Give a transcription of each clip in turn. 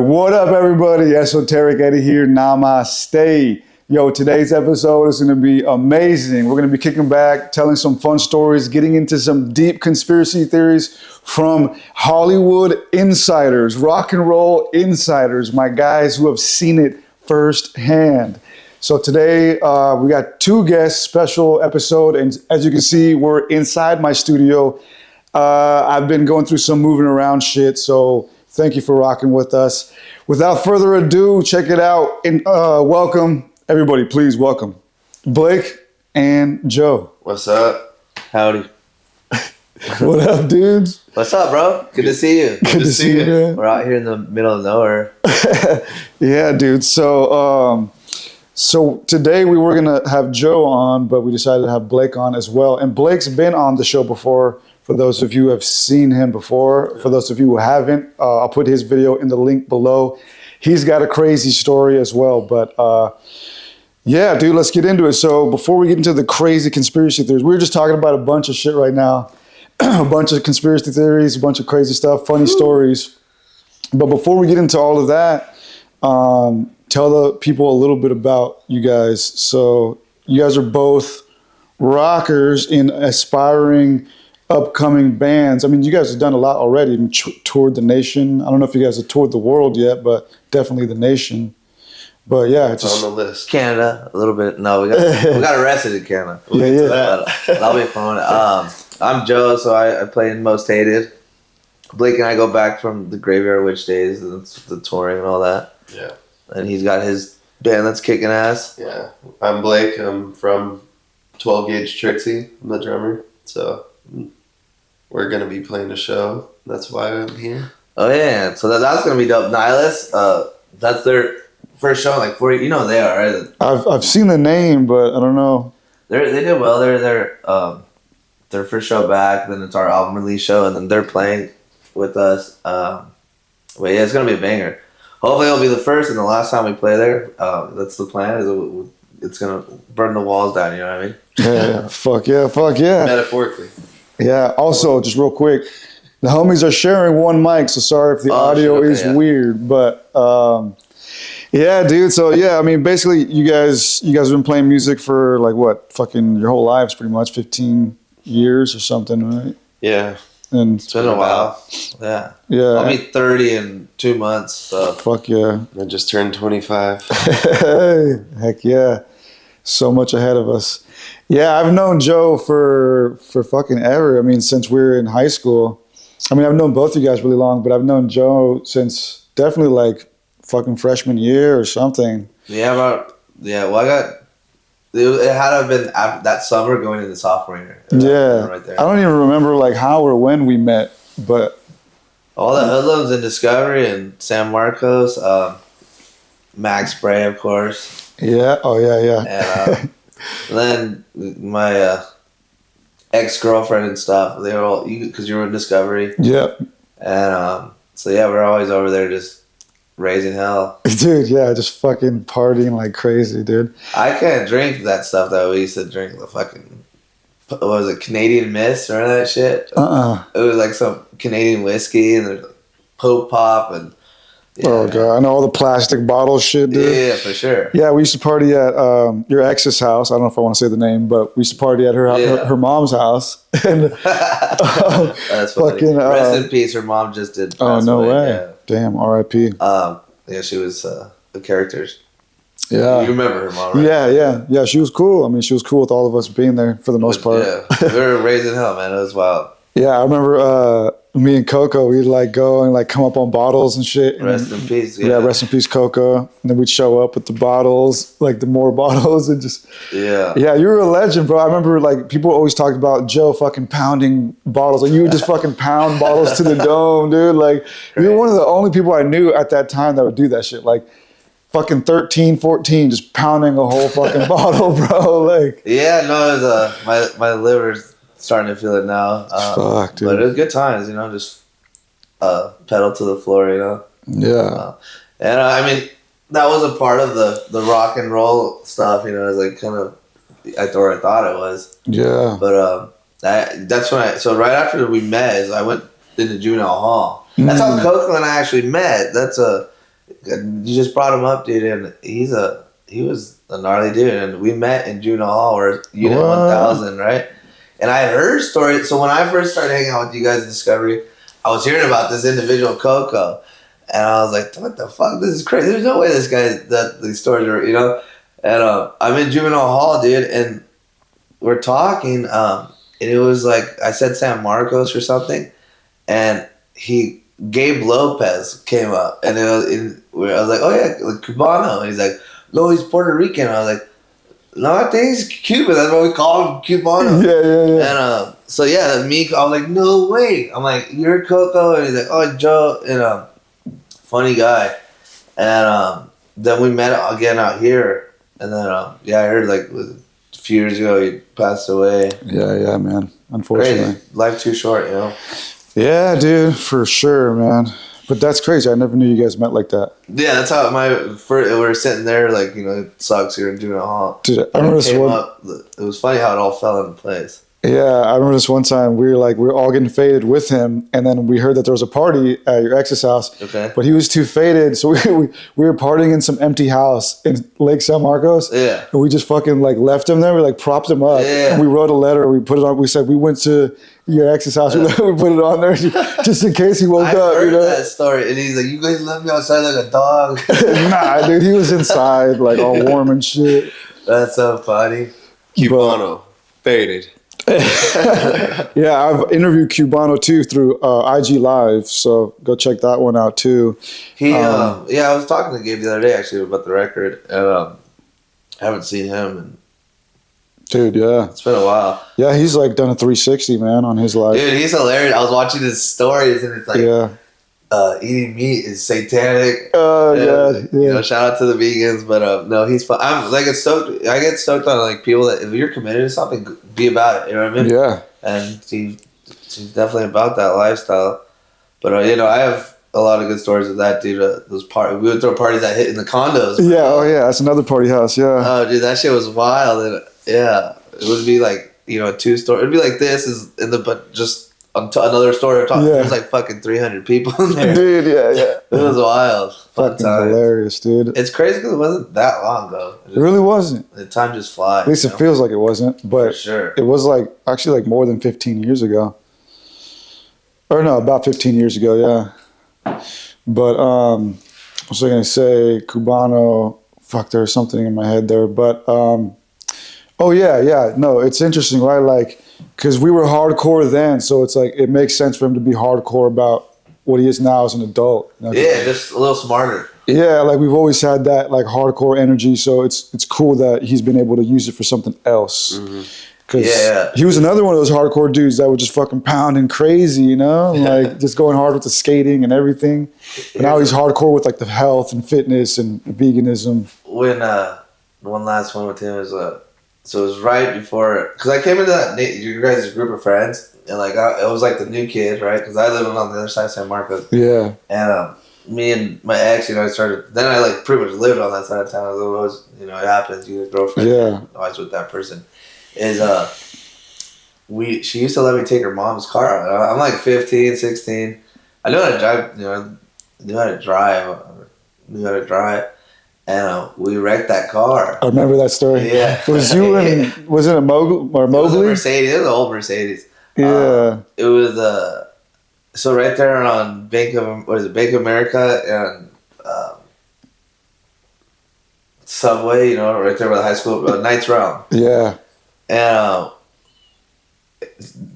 What up, everybody? Esoteric Eddie here. Namaste. Yo, today's episode is going to be amazing. We're going to be kicking back, telling some fun stories, getting into some deep conspiracy theories from Hollywood insiders, rock and roll insiders, my guys who have seen it firsthand. So today we got two guests, special episode, and as you can see, we're inside my studio. I've been going through some moving around shit, so thank you for rocking with us. Without further ado, check it out and welcome, everybody, please welcome Blake and Joe. What's up? Howdy. What up, dudes? What's up, bro? Good to see you. Good to see you, man. We're out here in the middle of nowhere. Yeah, dude. So today we were gonna have Joe on, but we decided to have Blake on as well. And Blake's been on the show before. For those of you who have seen him before, for those of you who haven't, I'll put his video in the link below. He's got a crazy story as well. But yeah, dude, let's get into it. So before we get into the crazy conspiracy theories, we're just talking about a bunch of shit right now. A bunch of conspiracy theories, a bunch of crazy stuff, funny stories. But before we get into all of that, tell the people a little bit about you guys. So you guys are both rockers in aspiring upcoming bands. I mean, you guys have done a lot already and toured the nation. I don't know if you guys have toured the world yet, but definitely the nation. But yeah, it's on the list. Canada, a little bit. No, we got arrested in Canada. That'll be fun. I'm Joe, so I play in Most Hated. Blake and I go back from the Graveyard Witch days, and the touring and all that. Yeah. And he's got his band that's kicking ass. Yeah. I'm Blake. I'm from 12 Gauge Trixie. I'm the drummer. So we're going to be playing a show. That's why I'm here. Oh, yeah. So that's going to be dope. Nihilus, that's their first show in like 40. You know they are, right? I've seen the name, but I don't know. They did well. They're their first show back. Then it's our album release show, and then they're playing with us. But yeah, it's going to be a banger. Hopefully it'll be the first and the last time we play there. That's the plan. It's going to burn the walls down, you know what I mean? Yeah. Fuck yeah. Metaphorically. Yeah, also, just real quick, the homies are sharing one mic, so sorry if the audio is weird, but yeah, dude, so yeah, I mean, basically, you guys have been playing music for, like, what, fucking your whole lives, pretty much, 15 years or something, right? Yeah. And it's been a while. Yeah. Yeah. I'll be 30 in 2 months, so. Fuck yeah. I just turned 25. Heck yeah. So much ahead of us. Yeah, I've known Joe for fucking ever. I mean, since we were in high school. I mean, I've known both of you guys really long, but I've known Joe since definitely like fucking freshman year or something. Well, it had to have been that summer going into sophomore year. Yeah. Right there. I don't even remember like how or when we met, but. All the hoodlums in Discovery and San Marcos, Max Bray, of course. Yeah. Oh, yeah. And then my ex-girlfriend and stuff, they were all, because you were in Discovery. Yep. And so yeah, we're always over there just raising hell. Dude, yeah, just fucking partying like crazy, dude. I can't drink that stuff that we used to drink, the fucking, what was it, Canadian Mist or that shit? It was like some Canadian whiskey and there's like Pope Pop and yeah. Oh god, I know all the plastic bottle shit, dude. Yeah, for sure. Yeah, we used to party at your ex's house. I don't know if I want to say the name, but we used to party at her mom's house. And that's funny. Rest in peace. Her mom just did. Oh no way! Yeah. Damn, R.I.P. Yeah, she was the characters. Yeah, you remember her mom, right? Yeah. She was cool. I mean, she was cool with all of us being there for the most part. Yeah, we were raising hell, man. It was wild. Yeah, I remember me and Coco, we'd like go and like come up on bottles and shit. And rest in peace. Yeah, rest in peace, Coco. And then we'd show up with the bottles, like the more bottles and just. Yeah. Yeah, you were a legend, bro. I remember like people always talked about Joe fucking pounding bottles. Like you would just fucking pound bottles to the dome, dude. Like you were one of the only people I knew at that time that would do that shit. Like fucking 13, 14, just pounding a whole fucking bottle, bro. Like. Yeah, no, it was my liver's starting to feel it now. Fuck, dude. But it was good times, you know, just pedal to the floor, you know. Yeah. And I mean, that was a part of the rock and roll stuff, you know. It was like kind of, I thought it was. Yeah. But that's when so right after we met, is I went into juvenile hall. That's how Coco and I actually met. That's You just brought him up, dude, and he was a gnarly dude, and we met in Juneau Hall or Unit What? 1000, right? And I had heard stories. So when I first started hanging out with you guys in Discovery, I was hearing about this individual Coco, and I was like, "What the fuck? This is crazy. There's no way this guy that these stories are, you know." And I'm in Juvenile Hall, dude, and we're talking, and it was like I said San Marcos or something, and Gabe Lopez came up, and I was like, "Oh yeah, like Cubano," and he's like, "No, he's Puerto Rican." I was like, "No, I think he's Cuban. That's why we call him Cubano." Yeah. And so yeah, I was like, "No way!" I'm like, "You're Coco," and he's like, "Oh, Joe," and funny guy. And then we met again out here, and then yeah, I heard like a few years ago he passed away. Yeah, man. Unfortunately. Crazy. Life too short, you know. Yeah, dude, for sure, man. But that's crazy. I never knew you guys met like that. Yeah, that's how we were sitting there, like, you know, it sucks here in Juneau Hall. Dude, I remember this one. It was funny how it all fell into place. Yeah, I remember this one time we were all getting faded with him, and then we heard that there was a party at your ex's house. Okay. But he was too faded, so we were partying in some empty house in Lake San Marcos. Yeah. And we just fucking like left him there. We like propped him up. Yeah. And we wrote a letter. We put it on. We said we went to your ex's house. We put it on there just in case he woke I up. heard You know. that story, and he's like, "You guys left me outside like a dog." Nah, dude, he was inside like all warm and shit. That's so funny. Cubano, faded. Yeah, I've interviewed Cubano too through IG Live, so go check that one out too. Yeah, I was talking to Gabe the other day actually about the record, and I haven't seen him, and Dude, yeah. it's been a while. Yeah, he's like done a 360, man, on his life. Dude, he's hilarious. I was watching his stories, and it's like, Yeah. Eating meat is satanic. Yeah. You know, shout out to the vegans, but no, he's fun. I'm like stoked. I get stoked on like people that if you're committed to something, be about it. You know what I mean? Yeah. And she's definitely about that lifestyle. But you know, I have a lot of good stories with that dude. Those we would throw parties that hit in the condos. Yeah. Oh yeah, that's another party house. Yeah. Oh, dude, that shit was wild. And yeah, it would be like, you know, a 2-story. It'd be like this is in the but just. Another story. Yeah. There's like fucking 300 people in there. Dude, yeah. It was wild. Fun Fucking time. hilarious, dude. It's crazy because it wasn't that long ago. It really wasn't. The time just flies. At least it feels like it wasn't, For but sure. it was like actually like more than 15 years ago. Or no, about 15 years ago, yeah. But what was I gonna say? Cubano. Fuck, there was something in my head there, but oh yeah. No, it's interesting, right? Like, because we were hardcore then, so it's like it makes sense for him to be hardcore about what he is now as an adult. You know? Yeah, just a little smarter. Yeah, like we've always had that like hardcore energy, so it's cool that he's been able to use it for something else. Because he was another one of those hardcore dudes that would just fucking pounding crazy, you know, like just going hard with the skating and everything. But now he's hardcore with like the health and fitness and veganism. When one last one with him is so it was right before, because I came into you guys' group of friends, and like it was like the new kid, right? Because I lived on the other side of San Marcos. Yeah. And me and my ex, you know, I like pretty much lived on that side of town. As always, you know, it happens. You get a girlfriend. Yeah. Always with that person. She used to let me take her mom's car. I'm like 15, 16. I knew how to drive, you know, knew how to drive. And we wrecked that car. I remember that story. Yeah. Was you in, was it a Mowgli? It was a Mercedes. It was an old Mercedes. Yeah. It was, so right there on Bank of America and Subway, you know, right there by the high school, Knights Realm. Yeah. And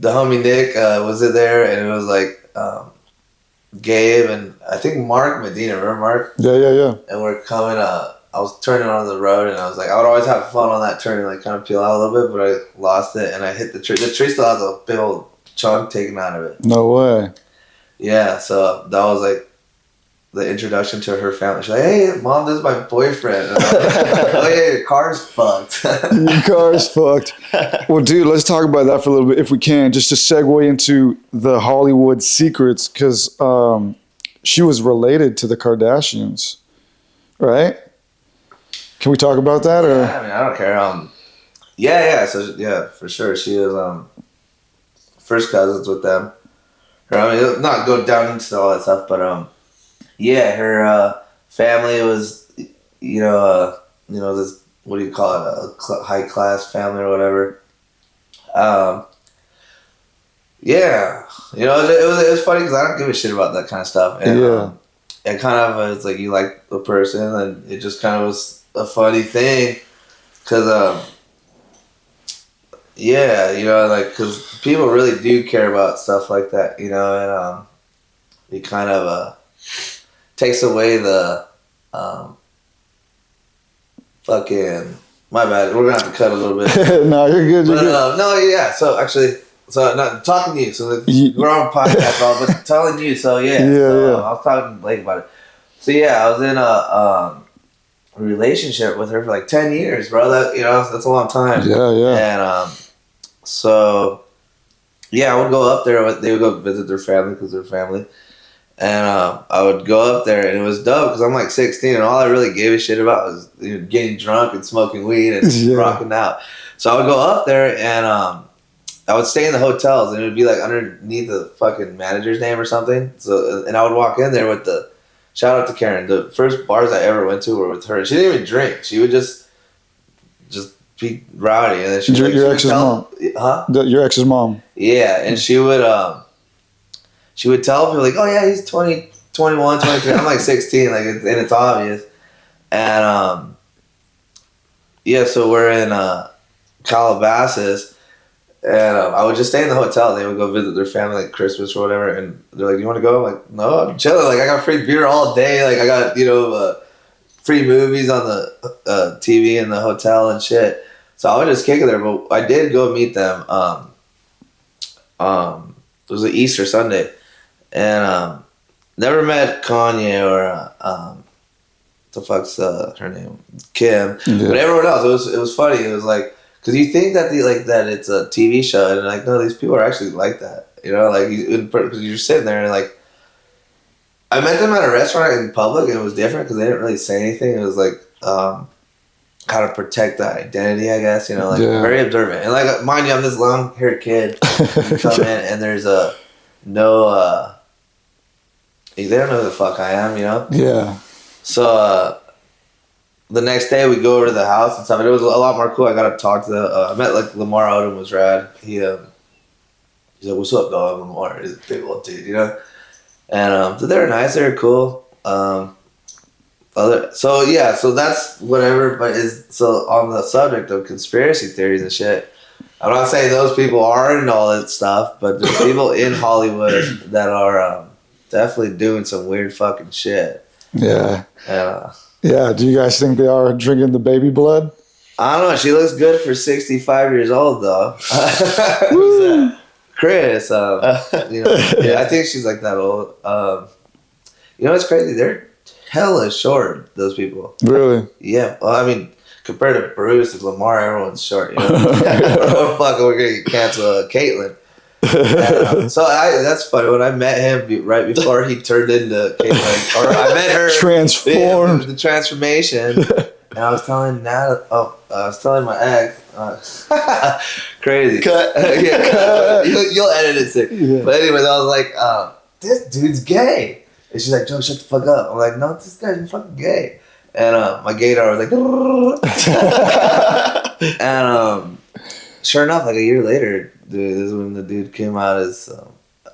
the homie Nick was in there, and it was like Gabe and I think Mark Medina. Remember Mark? Yeah. And we're coming. I was turning on the road, and I was like, I would always have fun on that turn and like kind of peel out a little bit, but I lost it, and I hit the tree. The tree still has a big old chunk taken out of it. No way. Yeah, so that was like the introduction to her family. She's like, "Hey, mom, this is my boyfriend." And I'm like, "Oh yeah, your car's fucked." Your car's fucked. Well, dude, let's talk about that for a little bit if we can, just to segue into the Hollywood secrets, because she was related to the Kardashians, right? Can we talk about that? Or? Yeah, I mean, I don't care. Yeah. So yeah, for sure, she was first cousins with them. I mean, not go down into all that stuff, but yeah, her family was, this, what do you call it, high class family or whatever. Yeah, it was funny because I don't give a shit about that kind of stuff. And, it kind of was like you like the person, and it just kind of was a funny thing because, because people really do care about stuff like that, and it kind of takes away the fucking. My bad. We're gonna have to cut a little bit. No, you're good. You're good. No, yeah. So actually. So not talking to you. So we're on a podcast, but telling you. So yeah. I was talking to Blake about it. So yeah, I was in a relationship with her for like 10 years, bro. That's a long time. Yeah. And so yeah, I would go up there. They would go visit their family because they're family, and I would go up there, and it was dope because I'm like 16, and all I really gave a shit about was getting drunk and smoking weed and rocking out. So I would go up there and. I would stay in the hotels, and it would be like underneath the fucking manager's name or something. So, and I would walk in there with shout out to Karen. The first bars I ever went to were with her. She didn't even drink. She would just be rowdy, and then your ex's mom, your ex's mom. Yeah, and she would tell people like, oh yeah, he's 20, 21, 23. I'm like 16, like, and it's obvious. And so we're in Calabasas. And I would just stay in the hotel. They would go visit their family like Christmas or whatever. And they're like, "You want to go?" I'm like, "No, I'm chilling. Like I got free beer all day. Like I got free movies on the TV in the hotel and shit." So I would just kick it there. But I did go meet them. It was an Easter Sunday, and never met Kanye or the fuck's her name, Kim. Yeah. But everyone else, it was funny. It was like. Because you think that that it's a TV show, and like, no, these people are actually like that, because you're sitting there and like, I met them at a restaurant in public, and it was different because they didn't really say anything. It was like, how to protect that identity, I guess, very observant. And like, mind you, I'm this long-haired kid. You come in, and there's they don't know who the fuck I am, Yeah. So, the next day we go over to the house and stuff, and it was a lot more cool. I got to talk to I met like Lamar Odom was rad. He's like, "What's up, dog?" Lamar, he's a big old dude, And so they were nice, they were cool. So that's whatever. But so on the subject of conspiracy theories and shit, I'm not saying those people are into all that stuff, but there's people in Hollywood that are definitely doing some weird fucking shit. Yeah. And, yeah, do you guys think they are drinking the baby blood? I don't know. She looks good for 65 years old, though. Chris, I think she's like that old. It's crazy. They're hella short, those people. Really? Yeah. Well, I mean, compared to Bruce and Lamar, everyone's short. Oh, fuck, we're going to cancel Caitlyn. That's funny. When I met him right before he turned into Caitlyn, or I met her transformed, the transformation, and I was telling my ex, crazy. Cut. You'll edit it sick. Yeah. But anyways, I was like, this dude's gay, and she's like, Joe, shut the fuck up. I'm like, no, this guy's fucking gay, and my gaydar was like, and sure enough, like a year later. Dude, this is when the dude came out as.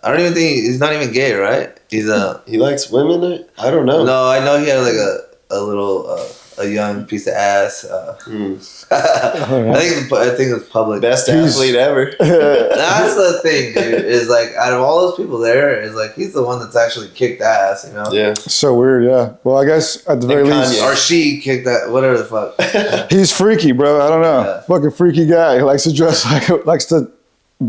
I don't even think he's not even gay, right? He's he likes women. I don't know. No, I know he had like a little a young piece of ass. I think it's public. Best athlete ever. That's the thing, dude. Is like out of all those people there, is like he's the one that's actually kicked ass. Yeah. So weird. Yeah. Well, I guess at the very least, or she kicked that. Whatever the fuck. He's freaky, bro. I don't know. Yeah. Fucking freaky guy. He likes to dress likes to.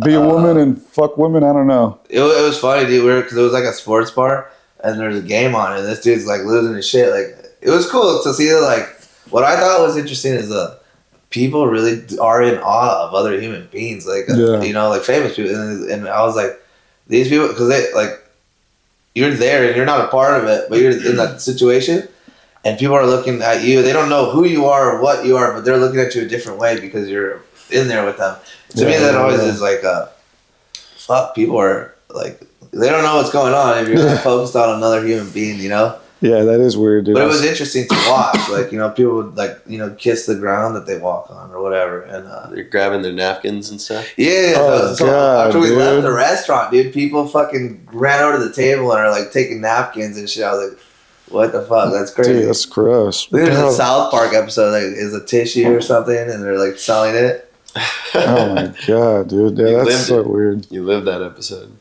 Be a woman and fuck women. I don't know. It was funny, dude. Because it was like a sports bar, and there's a game on, and this dude's like losing his shit. Like it was cool to see. Like what I thought was interesting is people really are in awe of other human beings. Like like famous people, and I was like, these people, because they like you're there and you're not a part of it, but you're in that situation, and people are looking at you. They don't know who you are or what you are, but they're looking at you a different way because you're in there with them. To me, that always is like, fuck, people are like, they don't know what's going on if you're not focused on another human being, Yeah, that is weird, dude. But it was interesting to watch. Like, you know, people would, like, you know, kiss the ground that they walk on or whatever. And They're grabbing their napkins and stuff. yeah, Oh, so God, after we dude. left the restaurant, dude, people fucking ran over to the table and are like taking napkins and shit. I was like, what the fuck? That's crazy. Dude, that's gross. I think there's a Hell- South Park episode that is a tissue or something, and they're like selling it. Oh my god, dude. Yeah, You that's lived so it. weird. You lived that episode.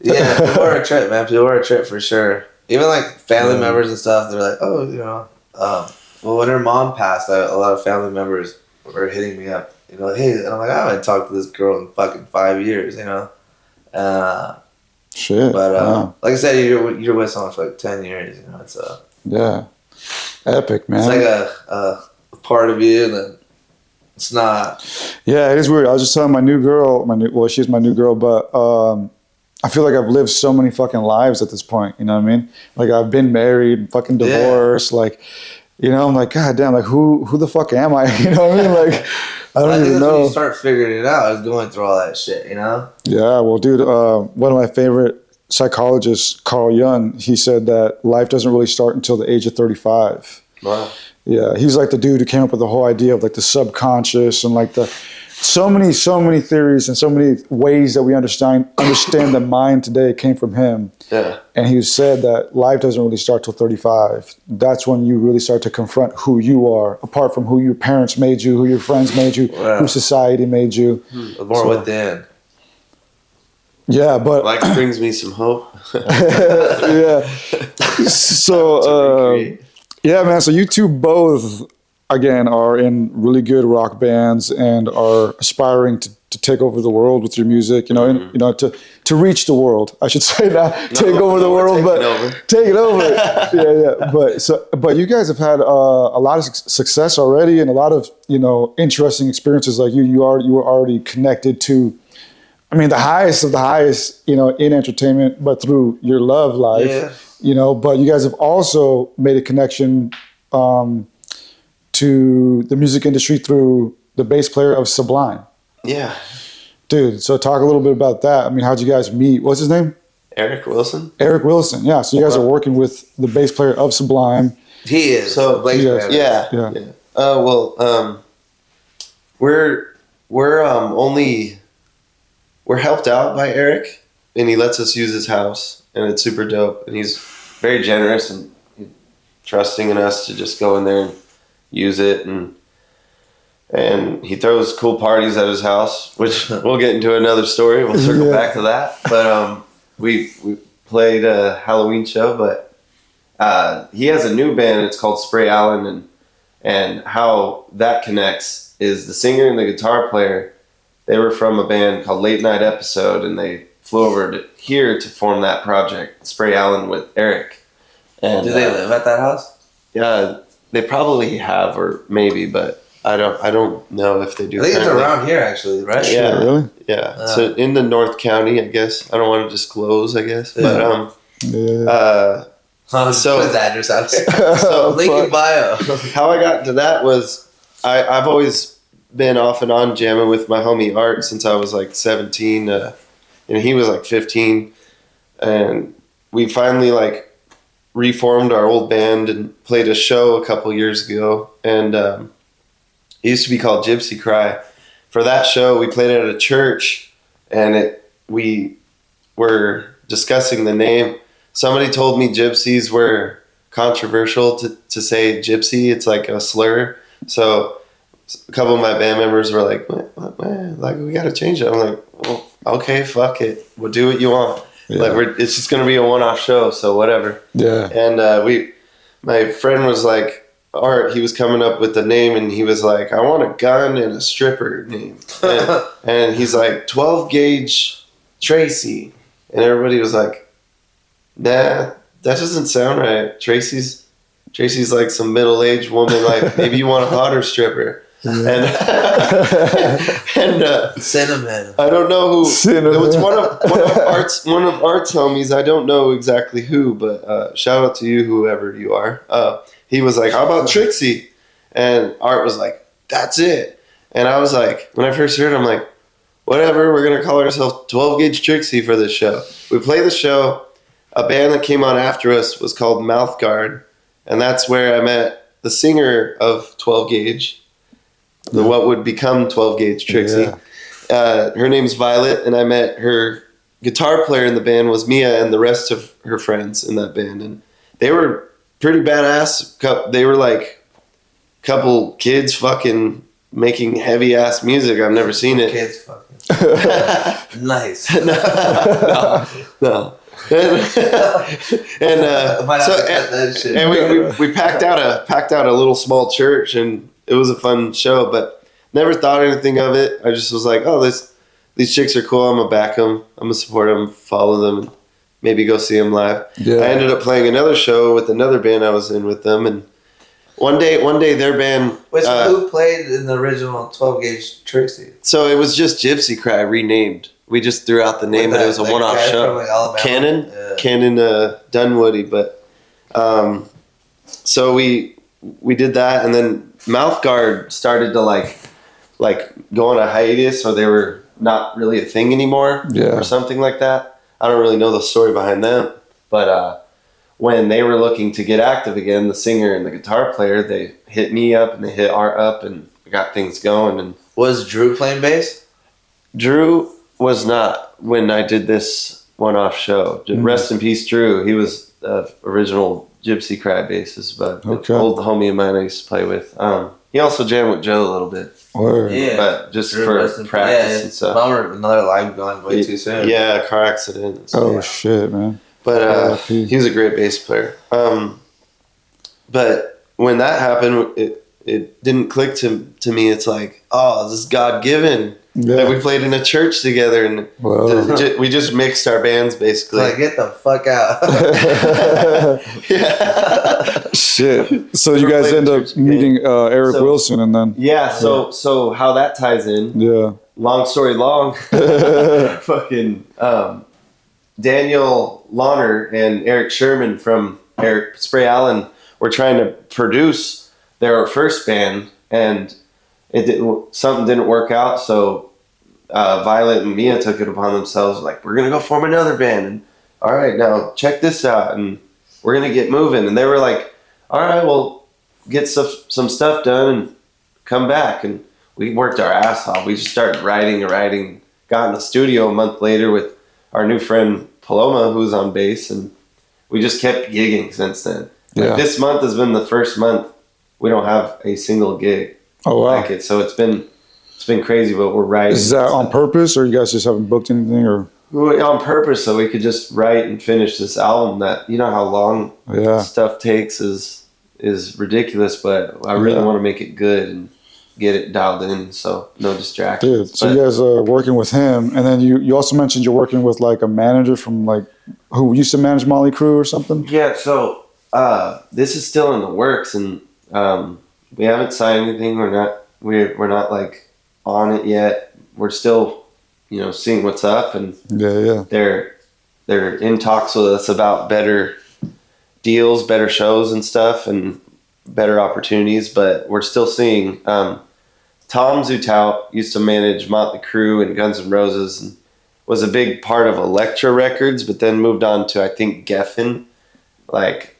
Yeah, people were a trip, man. People were a trip for sure. Even like family members and stuff, they're like, oh, you know. Well, when her mom passed, a lot of family members were hitting me up. You know, hey, and I'm like, I haven't talked to this girl in fucking 5 years, you know. Shit. But wow. like I said, you're with someone for like 10 years, you know. It's Yeah. Epic, man. it's like a part of you that it's not. Yeah, it is weird. I was just telling my new girl, well, she's my new girl, but I feel like I've lived so many fucking lives at this point. You know what I mean? Like I've been married, fucking divorced. Like, you know, I'm like, God damn, like who the fuck am I? You know what I mean? Like, I don't I think even that's when know. you start figuring it out. Is going through all that shit, you know. Yeah, well, dude, one of my favorite psychologists, Carl Jung, he said that life doesn't really start until the age of 35. Wow. Yeah, he's like the dude who came up with the whole idea of like the subconscious and like the so many theories and so many ways that we understand the mind today came from him. Yeah. And he said that life doesn't really start till 35. That's when you really start to confront who you are, apart from who your parents made you, who your friends made you, Wow. who society made you. More within. Yeah, but Life brings me some hope. yeah. So yeah, man. So you two both, again, are in really good rock bands and are aspiring to take over the world with your music. You know, and you know to reach the world. I should say not take over the world, but take it over. Yeah. But you guys have had a lot of success already, and a lot of interesting experiences. Like you were already connected to. I mean, the highest of the highest, in entertainment, but through your love life, but you guys have also made a connection to the music industry through the bass player of Sublime. Yeah. Dude, so talk a little bit about that. I mean, how'd you guys meet? What's his name? Eric Wilson. Eric Wilson, yeah. So you guys are working with the bass player of Sublime. He is. So, yeah. We're helped out by Eric, and he lets us use his house, and it's super dope. And he's very generous and trusting in us to just go in there and use it. And he throws cool parties at his house, which we'll get into another story. We'll circle back to that. But we played a Halloween show, but he has a new band. It's called Spray Allen, and how that connects is the singer and the guitar player. They were from a band called Late Night Episode, and they flew over here to form that project, Spray Allen with Eric. And do they live at that house? Yeah, they probably have, or maybe, but I don't know if they do. I think it's around here, actually, right? Yeah, really? Yeah. So in the North County, I guess. I don't want to disclose, I guess, but so put his address out there. So link in bio. How I got into that was I've always been off and on jamming with my homie Art since I was like 17, and he was like 15, and we finally like reformed our old band and played a show a couple years ago, and it used to be called Gypsy Cry. For that show, we played it at a church, and we were discussing the name. Somebody told me gypsies were controversial to say gypsy. It's like a slur. So a couple of my band members were like, man, like we got to change it. I'm like, well, okay, fuck it. We'll do what you want. Yeah. Like it's just going to be a one-off show. So whatever. Yeah. And my friend was like, Art, he was coming up with the name, and he was like, I want a gun and a stripper name. And he's like, 12 gauge Tracy. And everybody was like, nah, that doesn't sound right. Tracy's like some middle-aged woman, like maybe you want a hotter stripper. And Cinnamon. I don't know who. Cinnamon. It was one of Art's homies. I don't know exactly who, but shout out to you, whoever you are. He was like, how about Trixie? And Art was like, that's it. And I was like, when I first heard it, I'm like, whatever, we're going to call ourselves 12 Gauge Trixie for this show. We play the show. A band that came on after us was called Mouth Guard. and that's where I met the singer of 12 Gauge, what would become 12 Gauge, Trixie. Her name's Violet, and I met her guitar player in the band was Mia and the rest of her friends in that band, and they were pretty badass. They were like a couple kids fucking making heavy ass music. I've never seen it. Kids fucking nice. No. And we packed out a little small church, and it was a fun show, but never thought anything of it. I just was like, oh, these chicks are cool. I'm gonna back them. I'm gonna support them, follow them, and maybe go see them live. Yeah. I ended up playing another show with another band I was in with them, and one day their band. Wait, so who played in the original 12 Gauge Trixie? So it was just Gypsy Cry renamed. We just threw out the name, but it was a one-off show. From, like, Cannon Dunwoody, but so we did that, and then Mouthguard started to like go on a hiatus, or they were not really a thing anymore, or something like that. I don't really know the story behind them, but when they were looking to get active again, the singer and the guitar player, they hit me up and they hit Art up, and got things going. And was Drew playing bass? Drew was not when I did this one-off show. Rest in peace, Drew. He was the original Gypsy Cry bassist, but old homie of mine I used to play with. He also jammed with Joe a little bit. Yeah, but just Drew for practice and stuff. Bummer, another live gone way too soon. Yeah, car accident. So. Shit, man. But he was a great bass player. But when that happened, it didn't click to me. It's like, oh, this is God-given. Yeah. Like we played in a church together, and we just mixed our bands basically. Like, get the fuck out. Yeah. Shit. So you guys end up meeting Eric Wilson, and then So how that ties in? Yeah. Long story long. Fucking Daniel Launer and Eric Sherman from Eric Spray Allen were trying to produce their first band, and something didn't work out, so Violet and Mia took it upon themselves, like, we're gonna go form another band, and all right, now check this out, and we're gonna get moving. And they were like, all right, well, get some stuff done and come back. And we worked our ass off. We just started writing, got in the studio a month later with our new friend Paloma, who's on bass, and we just kept gigging since then. Like, this month has been the first month we don't have a single gig. Oh wow! Like it. So it's been crazy, but we're writing. Is that on purpose, or you guys just haven't booked anything, or on purpose, so we could just write and finish this album? That, you know how long stuff takes is ridiculous, but I really want to make it good and get it dialed in, so no distractions. Dude, so you guys are working with him, and then you also mentioned you're working with like a manager from like who used to manage Motley Crue or something. Yeah, so this is still in the works, and we haven't signed anything. We're not like on it yet. We're still, seeing what's up, and they're in talks with us about better deals, better shows and stuff, and better opportunities. But we're still seeing. Tom Zutaut used to manage Motley Crue and Guns N' Roses, and was a big part of Elektra Records, but then moved on to, I think, Geffen. Like,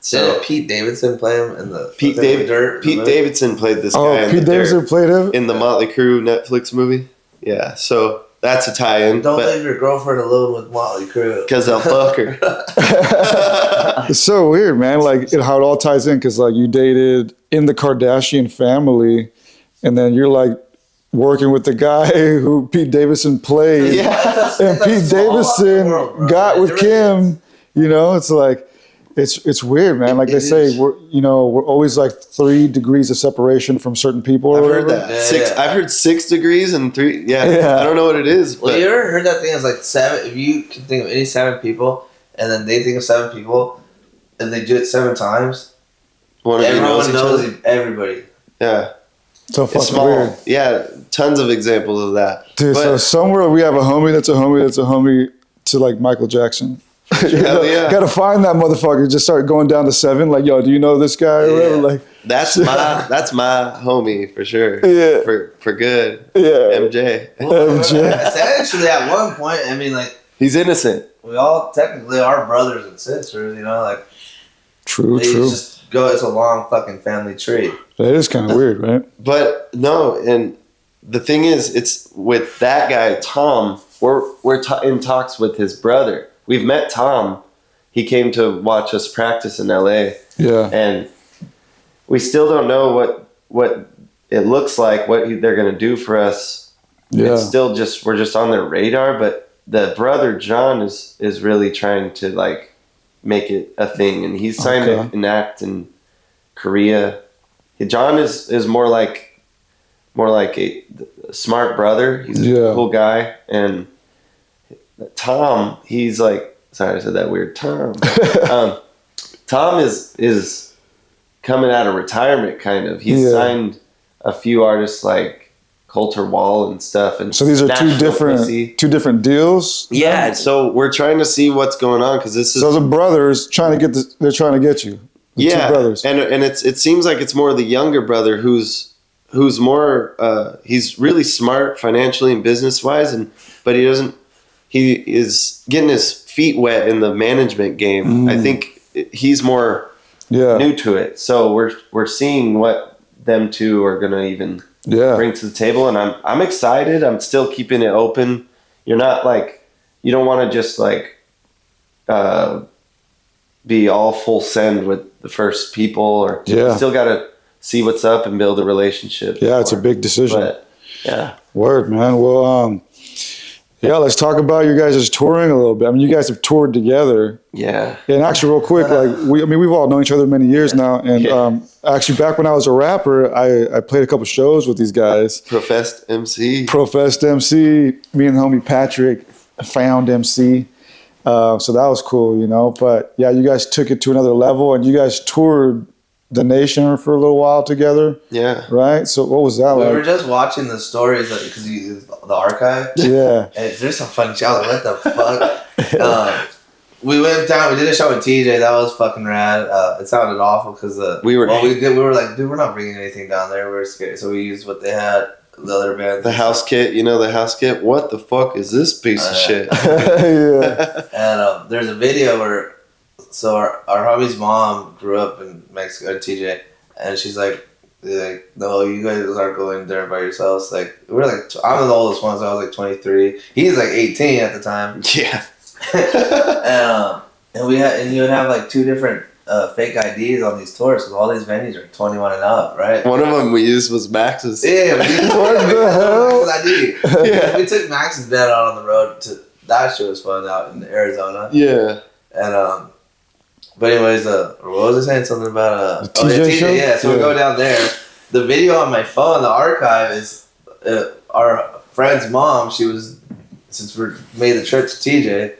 did Pete Davidson play him in the Pete Davidson played this guy. Pete Davidson played him in the Motley Crue Netflix movie. Yeah, so that's a tie-in. Don't leave your girlfriend alone with Motley Crue, because I'll fuck her. It's so weird, man. Like how it all ties in, because like you dated in the Kardashian family, and then you're like working with the guy who Pete Davidson played, and Pete Davidson got with Kim. It's like. It's weird, man. Like they say, we're always like 3 degrees of separation from certain people. I've heard that. I've heard 6 degrees and 3. Yeah. I don't know what it is. Well, you ever heard that thing? It's like 7. If you can think of any 7 people, and then they think of 7 people, and they do it 7 times, everyone knows everybody. Yeah. So fucking weird. Yeah, tons of examples of that. Dude, so somewhere we have a homie that's a homie that's a homie to like Michael Jackson. Gotta find that motherfucker. Just start going down to 7. Like, yo, do you know this guy or whatever? Like, that's my homie for sure. Yeah, for good. Yeah, MJ. Essentially, at one point, I mean, like, he's innocent. We all technically are brothers and sisters, like. True, They true. just go. It's a long fucking family tree. That is kind of weird, right? But no, and the thing is, it's with that guy Tom. We're in talks with his brother. We've met Tom. He came to watch us practice in LA, Yeah. and we still don't know what it looks like, they're going to do for us. Yeah. It's still just we're just on their radar. But the brother John is really trying to like make it a thing, and he's signed an act in Korea. John is more like a smart brother. He's a cool guy, and Tom, he's like, sorry, I said that weird. Tom, Tom is coming out of retirement, kind of. He's signed a few artists like Coulter Wall and stuff, and so these are two different deals. Yeah, so we're trying to see what's going on because this is so the brothers trying to get they're trying to get you. The two brothers. and it seems like it's more the younger brother who's more he's really smart financially and business wise, but he is getting his feet wet in the management game. I think he's more new to it, so we're seeing what them two are gonna even bring to the table, and I'm excited. I'm still keeping it open. You're not like, you don't want to just like be all full send with the first people, or you still got to see what's up and build a relationship. It's a big decision. But, Word, man. Well, let's talk about you guys' touring a little bit. I mean, you guys have toured together. Yeah. And actually, real quick, we've all known each other many years now. And actually, back when I was a rapper, I played a couple shows with these guys. Professed MC. Me and the homie Patrick found MC. So that was cool, you know. But yeah, you guys took it to another level, and you guys toured the nation for a little while together. Yeah. Right? So what was that like? We were just watching the stories because the archive. Yeah. And there's some funny shit. I was like, what the fuck? We went down. We did a show with TJ. That was fucking rad. It sounded awful because we were like, dude, we're not bringing anything down there. We were scared, so we used what they had. The other band. The house kit. You know the house kit? What the fuck is this piece of shit? Yeah. And there's a video where, so our homie's mom grew up in Mexico, TJ, and she's like, no, you guys aren't going there by yourselves. Like, we're like, I'm the oldest one, so I was like 23. He's like 18 at the time. Yeah. and you would have like two different fake IDs on these tours, because all these venues are 21 and up, right? One of them we used was Max's. Yeah, what the hell? Max's ID. Yeah. We took Max's band out on the road that shit was fun out in Arizona. Yeah. And but anyways, what was I saying? Something about the TJ show? Yeah, so we go down there. The video on my phone, the archive, is our friend's mom. She was, since we made the trip to TJ,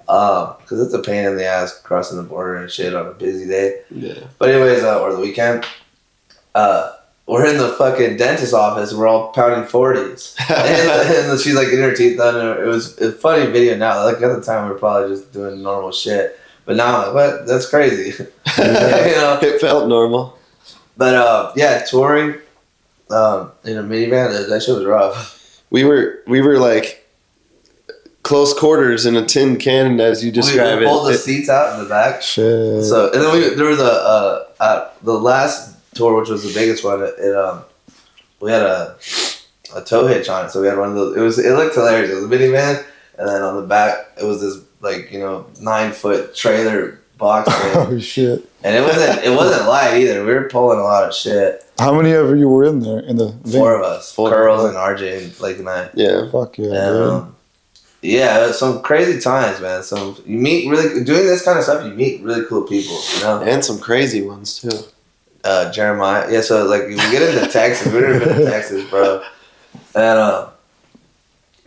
because it's a pain in the ass crossing the border and shit on a busy day. Yeah. But anyways, or the weekend, we're in the fucking dentist office. We're all pounding 40s, and she's like getting her teeth done. And it was a funny video now. Like at the time, we were probably just doing normal shit. But now I'm like, what? That's crazy. You know? It felt normal. But touring in a minivan, that shit was rough. We were like close quarters in a tin can, as you describe we it. Pulled the seats out in the back. Shit. So and then there was the last tour, which was the biggest one. We had a tow hitch on it, so we had one of those. It looked hilarious. It was a minivan, and then on the back it was this 9-foot trailer box thing. Oh shit! And it wasn't light either. We were pulling a lot of shit. How many of you were in there in the van? 4 of us, Curls and RJ and Blake and I. Yeah. Fuck yeah. And, yeah, it was some crazy times, man. So you meet doing this kind of stuff. You meet really cool people, you know, and some crazy ones too. Jeremiah, yeah. So like we get into Texas. We've never been to Texas, bro. And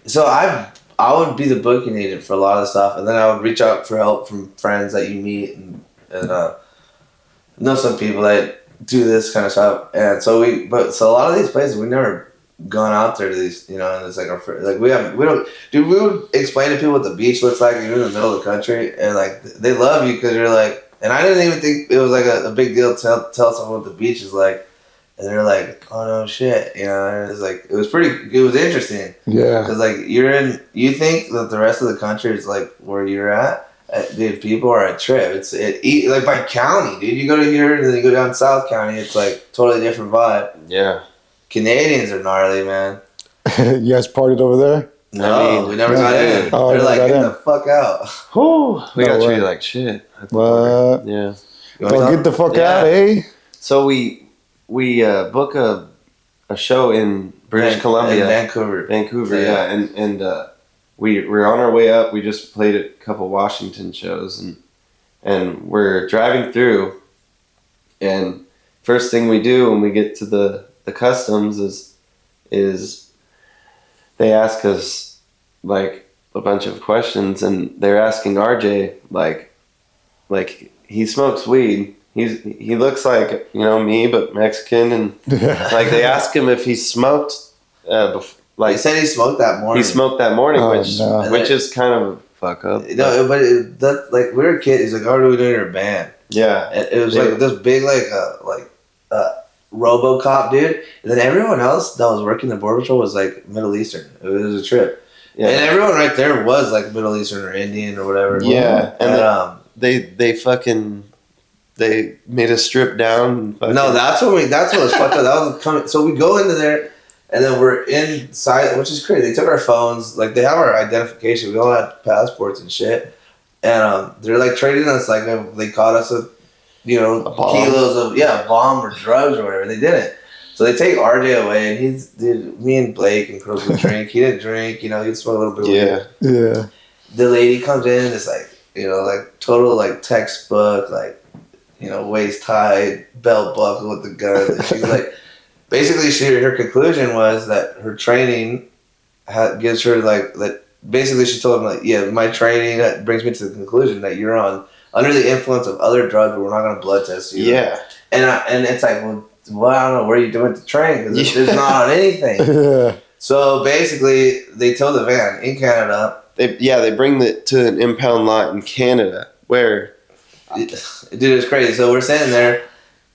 so I would be the booking agent for a lot of the stuff, and then I would reach out for help from friends that you meet and know some people that do this kind of stuff. And so a lot of these places we never gone out there to these, you know, and it's like we would explain to people what the beach looks like. You're in the middle of the country, and like they love you because you're like. And I didn't even think it was like a big deal to tell someone what the beach is like. And they're like, oh no shit, you know. And it was interesting. Yeah. Because like you think that the rest of the country is like where you're at, Dude, people are a trip. Like by county, dude. You go to here and then you go down South County. It's like totally different vibe. Yeah. Canadians are gnarly, man. You guys partied over there? No, we never got in. Oh, They're you like, got get in. the fuck out. Whew, we No got way. treated like shit. at the What? border. Yeah. You wanna Well, come? get the fuck Yeah. out, eh? So we book a show in British Columbia, in Vancouver. yeah, and we're on our way up. We just played a couple Washington shows, and we're driving through, and first thing we do when we get to the customs is they ask us like a bunch of questions, and they're asking RJ like he smokes weed. He looks like me but Mexican, and like they ask him if he smoked. They said he smoked that morning. He smoked that morning, Oh, which no. which is kind of a fuck up. No, but that like we were kids. He's like, "Oh, what are we doing in your band?" Yeah, And it was Yeah. like this big RoboCop dude, and then everyone else that was working the border patrol was like Middle Eastern. It was a trip, yeah, and everyone right there was like Middle Eastern or Indian or whatever. yeah. And And they made us strip down. And fucking, no, that's what was fucked up. That was coming. So we go into there, and then we're inside, which is crazy. They took our phones, like they have our identification. We all had passports and shit, and they're like trading us like they caught us with, bomb. kilos of bomb or drugs or whatever. They didn't. So they take RJ away, and me and Blake and Crook would drink. He didn't drink, he'd smoke a little bit. Yeah, Yeah. The lady comes in, it's like, like total like textbook, like, waist tied, belt buckle with the gun. And she's like, basically, her conclusion was that her training gives her like that. Basically, she told him like, yeah, my training brings me to the conclusion that you're under the influence of other drugs, but we're not going to blood test you. yeah. And it's like, well, I don't know, what are you doing to train? Because it's not on anything. Yeah. So basically, they tow the van in Canada. They bring it to an impound lot in Canada where. Dude, it's crazy. So we're sitting there,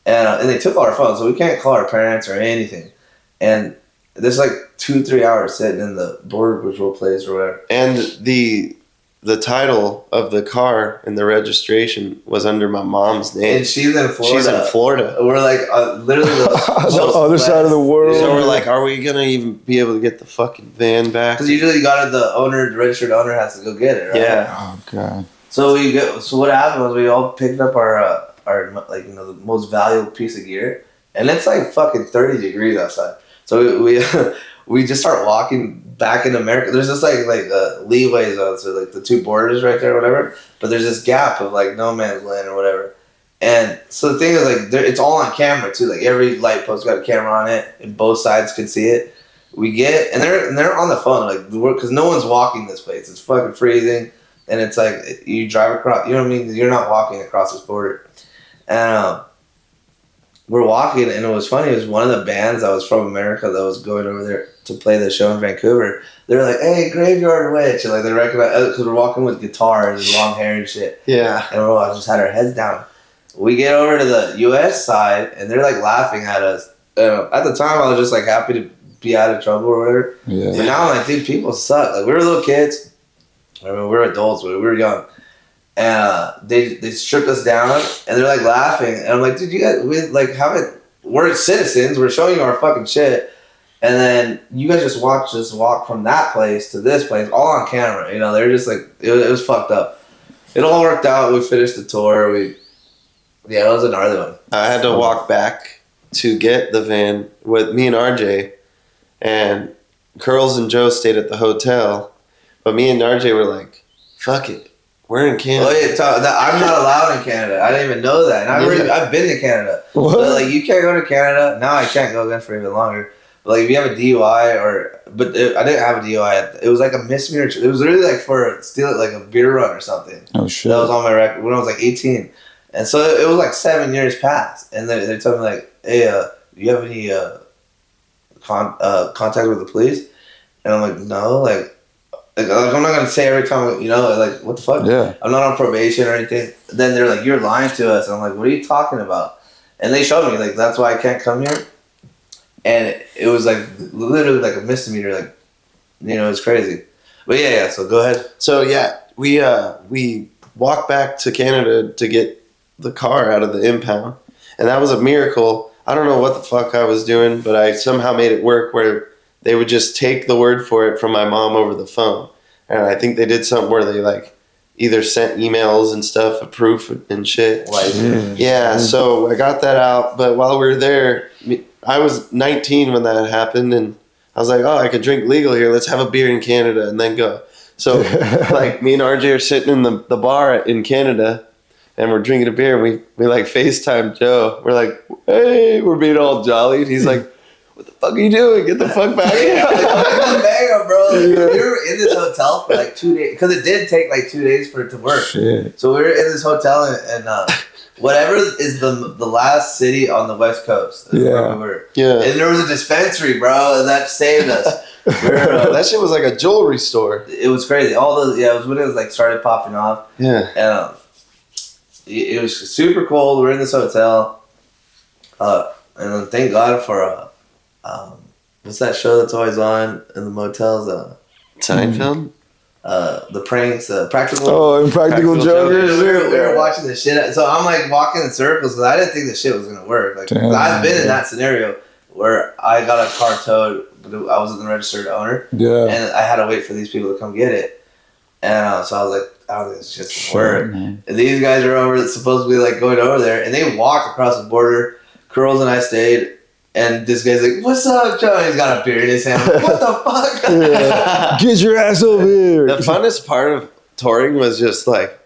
and they took all our phones, so we can't call our parents or anything. And there's like 2-3 hours sitting in the border patrol place or whatever. And the title of the car and the registration was under my mom's name. And she's in Florida. She's in Florida. We're like literally the The other side of the world. So we're like, are we gonna even be able to get the fucking van back? Because usually the registered owner has to go get it, right? Yeah. Oh, God. So what happened was we all picked up our like the most valuable piece of gear, and it's like fucking 30 degrees outside. So we we just start walking back in America. There's this like leeway zone, so like the two borders right there, or whatever. But there's this gap of like no man's land or whatever. And so the thing is like it's all on camera too. Like every light post got a camera on it, and both sides can see it. We get and they're on the phone like because no one's walking this place. It's fucking freezing. And it's like you drive across, you know what I mean? You're not walking across this border. And we're walking, and it was funny. It was one of the bands that was from America that was going over there to play the show in Vancouver. They were like, "Hey, Graveyard Witch!" And like they recognize because we're walking with guitars and long hair and shit. Yeah. And we're all just had our heads down. We get over to the U.S. side, and they're like laughing at us. At the time, I was just like happy to be out of trouble or whatever. Yeah. But now I'm like, dude, people suck. Like we were little kids. I mean, we were adults, but we were young. And they stripped us down, and they're like laughing. And I'm like, dude, you guys, we're citizens. We're showing you our fucking shit. And then you guys just walk from that place to this place, all on camera. They were just like, it was fucked up. It all worked out. We finished the tour. It was a gnarly one. I had to walk back to get the van with me and RJ, and Curls and Joe stayed at the hotel. But me and RJ were like, fuck it. We're in Canada. Oh, yeah, I'm not allowed in Canada. I didn't even know that. And I've been to Canada. What? But, like, you can't go to Canada. Now I can't go again for even longer. But, like, if you have a DUI I didn't have a DUI. It was like a misdemeanor. It was literally like for stealing like a beer run or something. Oh, shit. That was on my record when I was like 18. And so it was like 7 years past. And they told me like, hey, do you have any contact with the police? And I'm like, no, like I'm not gonna say every time, like what the fuck? Yeah. I'm not on probation or anything. Then they're like, you're lying to us. And I'm like, what are you talking about? And they showed me like that's why I can't come here. And it was like literally like a misdemeanor, like it's crazy. But yeah. So go ahead. So yeah, we walk back to Canada to get the car out of the impound. And that was a miracle. I don't know what the fuck I was doing, but I somehow made it work where they would just take the word for it from my mom over the phone. And I think they did something where they like either sent emails and stuff, a proof and shit. Yeah, so I got that out. But while we were there, I was 19 when that happened, and I was like, oh, I could drink legal here. Let's have a beer in Canada and then go. So like me and RJ are sitting in the bar in Canada, and we're drinking a beer, and we like FaceTime Joe. We're like, hey, we're being all jolly. And he's like, what the fuck are you doing? Get the fuck back here. Banger, bro. We were in this hotel for like 2 days, because it did take like 2 days for it to work. Shit. So we were in this hotel, and whatever is the last city on the West Coast. That's where we were. Yeah. And there was a dispensary, bro, and that saved us. That shit was like a jewelry store. It was crazy. It was when it was like started popping off. Yeah. And it was super cold. We're in this hotel, and then thank God for what's that show that's always on in the motels? Seinfeld? The pranks, Practical. Oh, Impractical Jokers. We were watching this shit. So I'm like walking in circles because I didn't think this shit was gonna work. Like I've been in that scenario where I got a car towed, but I wasn't the registered owner. Yeah. And I had to wait for these people to come get it. And so I was like, I don't think this just work. Man. And these guys are over, supposedly like going over there, and they walked across the border. Curls and I stayed, and this guy's like, "What's up, Joe?" And he's got a beer in his hand. I'm like, what the fuck? Yeah. Get your ass over here. The funnest part of touring was just like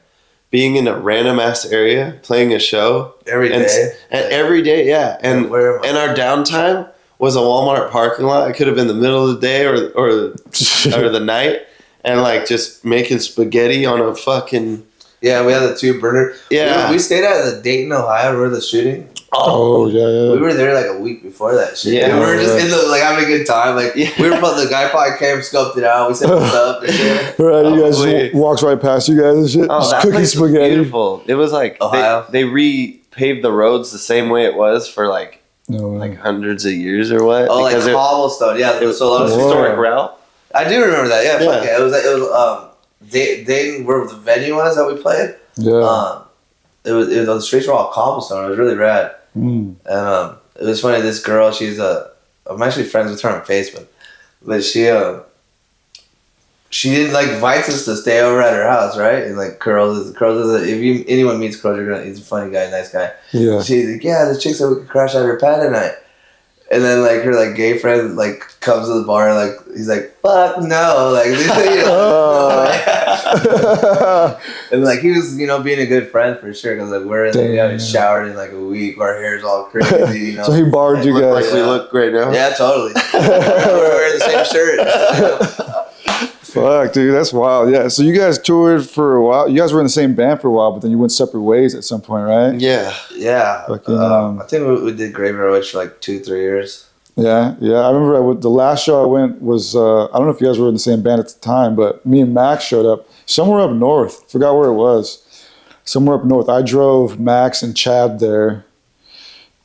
being in a random ass area, playing a show Every day. And every day, yeah. And Where am I? and our downtime was a Walmart parking lot. It could have been the middle of the day or the night, and like just making spaghetti on a fucking Yeah, we had the 2 burner. Yeah. We stayed at the Dayton, Ohio, where the shooting. Oh, yeah. We were there like a week before that shit. Yeah. And we were just in the like having a good time. Like we were the guy probably came, scoped it out. We said what's up and shit. Right, you guys walks right past you guys and shit. Oh, Just that cooking place was spaghetti. beautiful. It was like Ohio. they repaved the roads the same way it was for like hundreds of years or what? Oh, because like cobblestone. Yeah, it was so a lot of historic route. I do remember that. Yeah, fuck Yeah. yeah. It was Dayton, where the venue was that we played. Yeah. It was the streets were all cobblestone. It was really rad. Mm. And it was funny. This girl, I'm actually friends with her on Facebook, but she didn't like invites us to stay over at her house, right? And like Curls is anyone meets Curls, he's a funny guy, nice guy. Yeah. She's like, yeah, the chick said we could crash at her pad tonight. And then like her like gay friend like comes to the bar and like he's like, fuck no, like and like he was being a good friend for sure, because like we haven't showered in like a week, our hair's all crazy, So he barred you guys. Like we look great now. Yeah, totally. We're wearing the same shirt. Fuck, dude, that's wild. Yeah, so you guys toured for a while. You guys were in the same band for a while, but then you went separate ways at some point, right? Yeah. Yeah. Fucking, I think we did Graveyard Witch for like 2-3 years. Yeah. I remember the last show I went was, I don't know if you guys were in the same band at the time, but me and Max showed up somewhere up north. Forgot where it was. Somewhere up north. I drove Max and Chad there.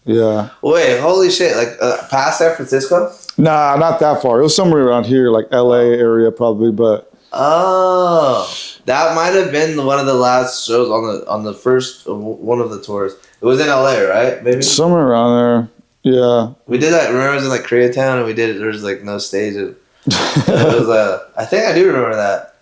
Yeah. Wait, holy shit! Like past San Francisco? Nah, not that far. It was somewhere around here, like LA area probably, but. Oh, that might have been one of the last shows on the first one of the tours. It was in LA, right? Maybe Somewhere around there. Yeah. we did that. Remember, it was in like Koreatown, and we did it. There was like no stage. It was I think I do remember that.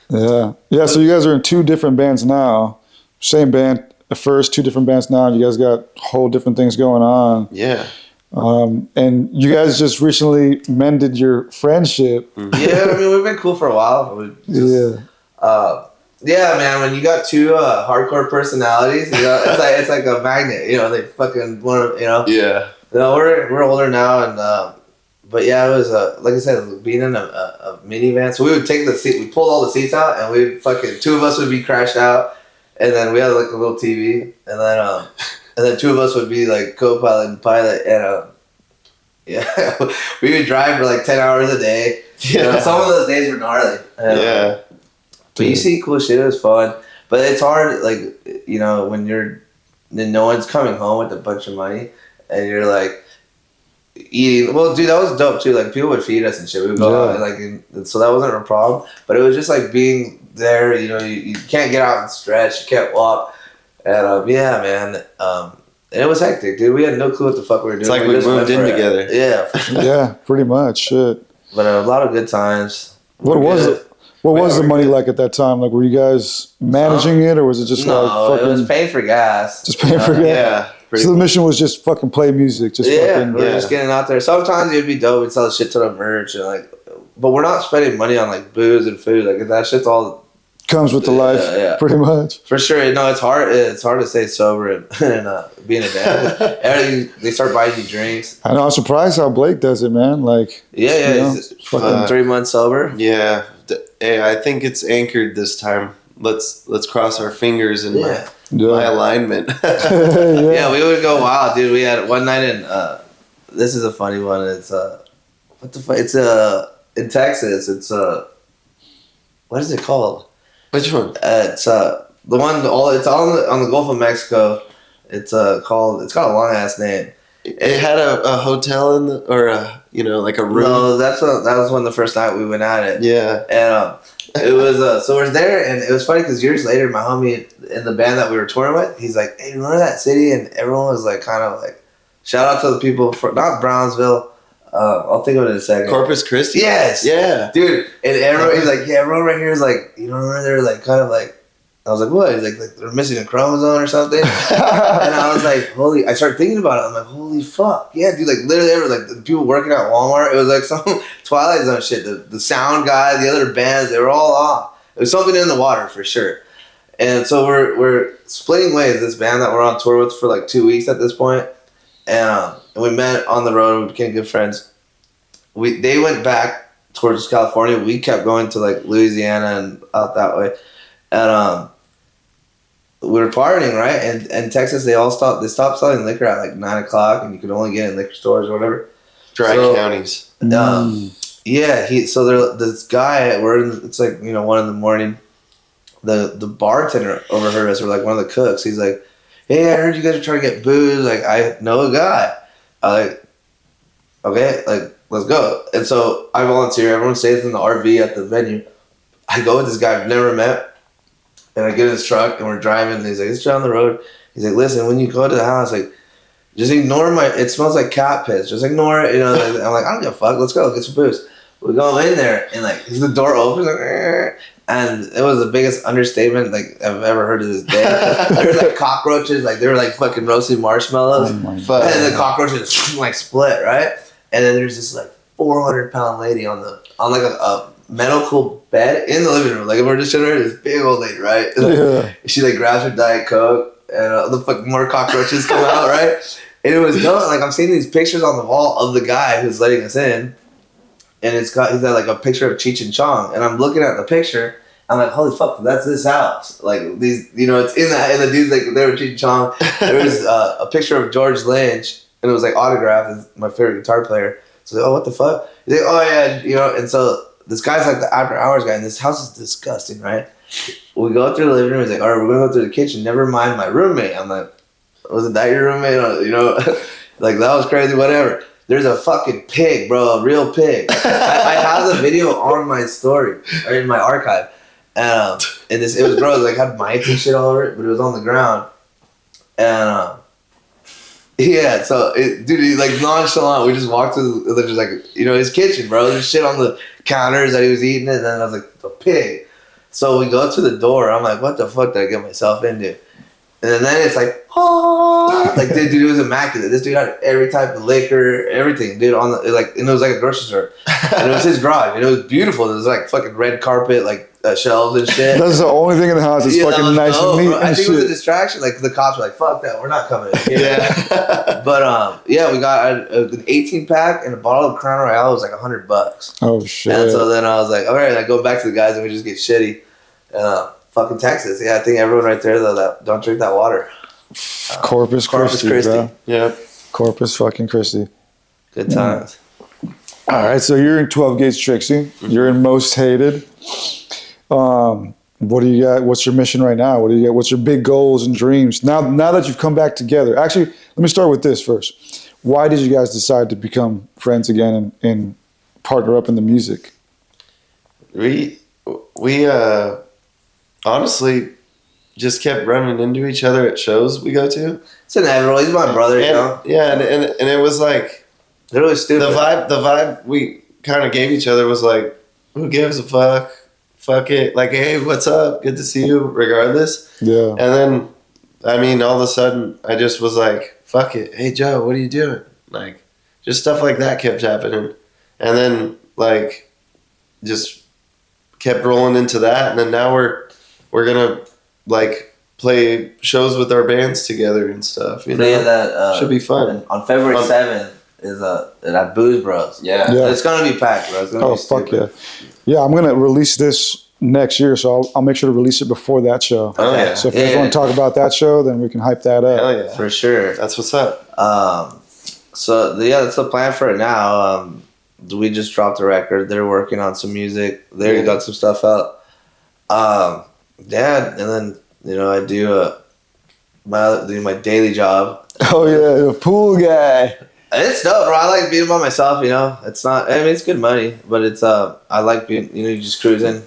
Yeah. So you guys are in 2 different bands now. Same band at first, 2 different bands now. You guys got whole different things going on. Yeah. And you guys just recently mended your friendship. Yeah, I mean we've been cool for a while. Yeah, man. When you got 2 hardcore personalities, it's like a magnet. They fucking want to. Yeah. We're older now, and but yeah, it was like I said, being in a minivan. So we would take the seat, we pulled all the seats out, and we fucking 2 of us would be crashed out, and then we had like a little TV, and then 2 of us would be like co-pilot and pilot, and yeah, we would drive for like 10 hours a day. Yeah. Some of those days were gnarly. Yeah. But you see cool shit. It was fun, but it's hard. Like when no one's coming home with a bunch of money, and you're like eating. Well, dude, that was dope too. Like people would feed us and shit. We would go out, and so that wasn't a problem. But it was just like being there. You know, you can't get out and stretch. You can't walk. And yeah, man. And it was hectic, dude. We had no clue what the fuck we were doing. It's like we just moved went in for it. together. Yeah. Yeah, pretty much. Shit. But a lot of good times. What We're was good. it? What was the we're money good. like at that time? Like, were you guys managing it, or was it just No, like it was fucking paying for gas. just paying for gas? Yeah. Pretty So the much. mission was just fucking play music, just Yeah, fucking. we're just getting out there. Sometimes it'd be dope. We'd sell a shit ton of merch and like, but we're not spending money on like booze and food. Like that shit's all Comes with the life, yeah. pretty much. for sure. No, it's hard. It's hard to stay sober and being a dad. Everything, they start buying you drinks. I know. I'm surprised how Blake does it, man. Like, Yeah. You know, He's fucking- 3 months sober. Yeah. Hey, I think it's anchored this time. Let's cross our fingers and Yeah. my alignment. Yeah, we would go wild, dude. We had one night in. This is a funny one. It's what the fuck? It's in Texas. It's what is it called? Which one? It's the one. It's on the Gulf of Mexico. It's called. It's got a long ass name. It had a hotel in the, or a, like a room. No, that was when the first night we went at it. Yeah. And it was so we're there, and it was funny because years later, my homie in the band that we were touring with, he's like, "Hey, remember that city?" And everyone was like, kind of like, shout out to the people for not Brownsville. I'll think of it in a second. Corpus Christi? Yes. Yeah. Dude, and everyone, he's like, yeah, everyone right here is like, remember they're like, kind of like, I was like, what? He's like they're missing a chromosome or something. And I was like, I started thinking about it. I'm like, holy fuck. Yeah, dude, like literally, there were like the people working at Walmart. It was like some Twilight Zone shit. The sound guy, the other bands, they were all off. It was something in the water for sure. And so we're splitting ways, this band that we're on tour with for like 2 weeks at this point. And we met on the road and we became good friends. They went back towards California. We kept going to like Louisiana and out that way. And we were partying, right? And in Texas, they stopped selling liquor at like 9 o'clock, and you could only get in liquor stores or whatever. Dry So, counties. Yeah, this guy, it's like 1 in the morning. The bartender overheard us, or like one of the cooks. He's like, "Hey, I heard you guys are trying to get booze. Like, I know a guy." I like, okay, like let's go. And so I volunteer. Everyone stays in the RV at the venue. I go with this guy I've never met, and I get in his truck and we're driving. And he's like, "It's down the road." He's like, "Listen, when you go to the house, like, just ignore it smells like cat piss. Just ignore it." Like, I'm like, "I don't give a fuck. Let's go get some booze." We go in there and like the door opens, like, "Arr." And it was the biggest understatement like I've ever heard to this day. There were like cockroaches, like they were like fucking roasting marshmallows, Oh my and God. the cockroaches like split, right? And then there's this like 400-pound lady on like a medical bed in the living room. Like we're just showing her this big old lady, right? Like, Yeah. she like grabs her Diet Coke, and the fucking more cockroaches come out, right? And it was dope. Like I'm seeing these pictures on the wall of the guy who's letting us in. And he's got like a picture of Cheech and Chong, and I'm looking at the picture. I'm like, holy fuck, that's this house. Like these, it's in the dudes like they were Cheech and Chong. There was a picture of George Lynch, and it was like autographed. As my favorite guitar player. So like, oh, what the fuck? He's like, oh yeah, And so this guy's like the after hours guy, and this house is disgusting, right? We go through the living room. He's like, all right, we're gonna go through the kitchen. Never mind my roommate. I'm like, wasn't that your roommate? Like that was crazy. Whatever. There's a fucking pig, bro, a real pig. I have the video on my story, or in my archive. And it was gross. Like had mites and shit all over it, but it was on the ground. And yeah, so dude, he like nonchalant. We just walked to just like his kitchen, bro. There's shit on the counters that he was eating, and then I was like, the pig. So we go to the door. I'm like, what the fuck did I get myself into? And then it's like, oh, like dude, it was immaculate. This dude had every type of liquor, everything, dude. And it was like a grocery store, and it was his garage, and it was beautiful. It was like fucking red carpet, like shelves and shit. That's the only thing in the house. It's Yeah, that fucking was nice dope, and neat bro. I and think it was a shit. distraction. Like the cops were like, "Fuck that, we're not coming in." Yeah. But yeah, we got an 18-pack and a bottle of Crown Royale. It was like $100. Oh shit. And so then I was like, all right, I go back to the guys and we just get shitty. Fucking Texas. Yeah, I think everyone right there though that don't drink that water. Corpus Christi, bro. Yeah. Corpus fucking Christi. Good times. All right, so you're in 12 Gates Trixie. You're in Most Hated. What do you got? What's your mission right now? What do you got? What's your big goals and dreams? Now that you've come back together. Actually, let me start with this first. Why did you guys decide to become friends again and partner up in the music? We honestly just kept running into each other at shows we go to. It's inevitable. He's my brother, you know. Yeah, and it was like They're really stupid. the vibe we kind of gave each other was like, who gives a fuck? Fuck it. Like, hey, what's up? Good to see you, regardless. Yeah. And then, I mean, all of a sudden, I just was like, fuck it. Hey, Joe, what are you doing? Like, just stuff like that kept happening. And then, like, just kept rolling into that. And then now we're going to, like, play shows with our bands together and stuff. You know? Yeah, that should be fun. On February 7th is at Booze Bros. Yeah. It's going to be packed, bro. It's gonna be fuck stupid. yeah. Yeah, I'm going to release this next year, so I'll make sure to release it before that show. Oh, yeah. So if you guys want to talk about that show, then we can hype that up. Hell yeah. For sure. That's what's up. So that's the plan for it now. We just dropped a record. They're working on some music. They got some stuff out. Yeah, and then I do my daily job. Oh yeah, the pool guy. It's dope, bro. I like being by myself. It's not. I mean, it's good money, but it's I like being. You just cruising,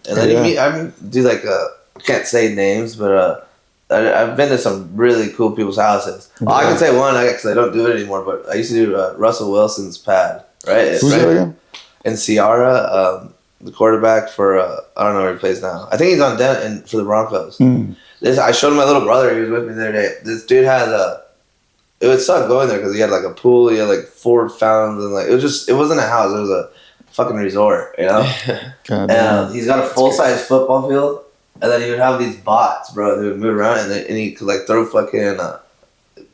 and then you meet. I do like I can't say names, but I've been to some really cool people's houses. Well, I can say one because I don't do it anymore. But I used to do Russell Wilson's pad, right? Who's that again? And Ciara, the quarterback for I don't know where he plays now. I think he's on Denton for the Broncos. I showed my little brother. He was with me the other day. This dude had it would suck going there because he had like a pool. He had like 4 fountains and like it wasn't a house. It was a fucking resort, And he's got a full size football field. And then he would have these bots, bro. They would move around and he could like throw fucking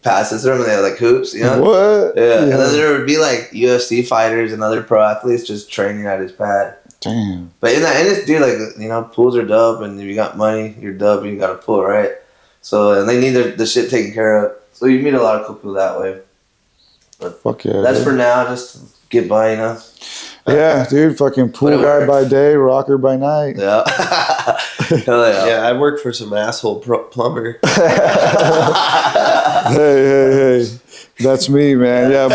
passes to them, and they had like hoops, What? Yeah. And then there would be like UFC fighters and other pro athletes just training at his pad. Damn. But in this dude, like pools are dope, and if you got money, you're dope, and you got a pool, right? So and they need the shit taken care of. So you meet a lot of cool people that way. But fuck yeah. That's dude. for now, just to get by, Yeah, dude, fucking pool guy by day, rocker by night. Yeah. Hell yeah. Yeah, I work for some asshole plumber. Hey. That's me, man. Yeah,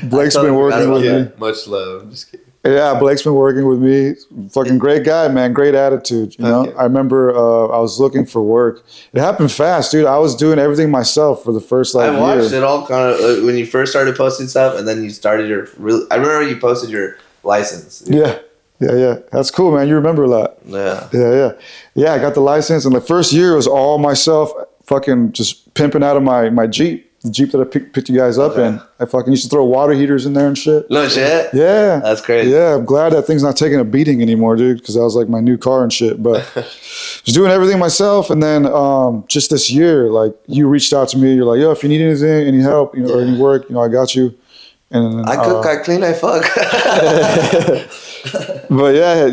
Blake's been working with me. Much love. I'm just kidding. Yeah, Blake's been working with me. Fucking great guy, man. Great attitude. I remember I was looking for work. It happened fast, dude. I was doing everything myself for the first year. I watched it all kind of when you first started posting stuff, and then you started I remember you posted your license. Yeah. That's cool, man. You remember a lot. Yeah. Yeah, I got the license, and the first year was all myself, fucking just pimping out of my Jeep. The Jeep that I picked you guys up in. I fucking used to throw water heaters in there and shit. No shit? Yeah. That's crazy. Yeah, I'm glad that thing's not taking a beating anymore, dude, because that was like my new car and shit. But just doing everything myself. And then just this year, like, you reached out to me. You're like, yo, if you need anything, any help, or any work, I got you. And I cook, I clean, I fuck. But yeah,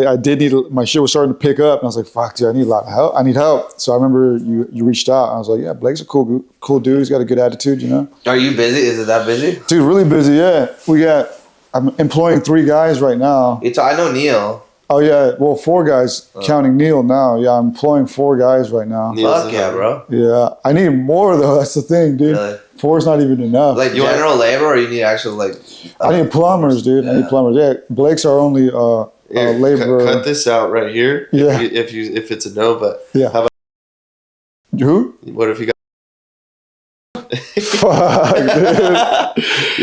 I did need, my shit was starting to pick up, and I was like, fuck, dude, I need a lot of help. I need help. So I remember you reached out, and I was like, yeah, Blake's a cool dude. He's got a good attitude, Are you busy? Is it that busy? Dude, really busy, yeah. I'm employing 3 guys right now. I know Neil. Oh yeah, well 4 guys, counting Neil now. Yeah, I'm employing 4 guys right now. Fuck yeah, bro. Yeah, I need more though. That's the thing, dude. Really? 4 is not even enough. Like general labor, or you need actual like? I need plumbers, dude. Yeah. I need plumbers. Yeah, Blake's our only laborer. Cut this out right here. Yeah. If it's a no, but Yeah. how about Who? what if you got? Fuck, dude.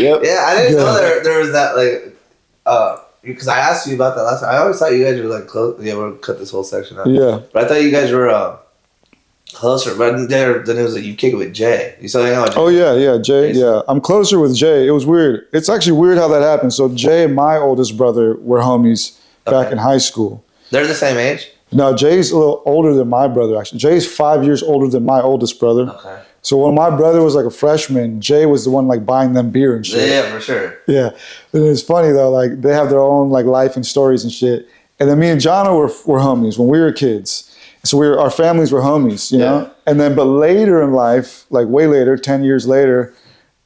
Yep. Yeah, I didn't know there was that because I asked you about that last time. I always thought you guys were like close. Yeah, we'll cut this whole section out. Yeah. But I thought you guys were closer. But then it was like you kick it with Jay. You still hang out with Jay? Oh yeah, Jay. Yeah, I'm closer with Jay. It was weird. It's actually weird how that happened. So Jay and my oldest brother were homies back in high school. They're the same age? No, Jay's a little older than my brother, actually. Jay's 5 years older than my oldest brother. Okay. So when my brother was like a freshman, Jay was the one like buying them beer and shit. Yeah, for sure. Yeah. And it's funny though, like they have their own like life and stories and shit. And then me and Jono were homies when we were kids. So our families were homies, know? And then, but later in life, like way later, 10 years later,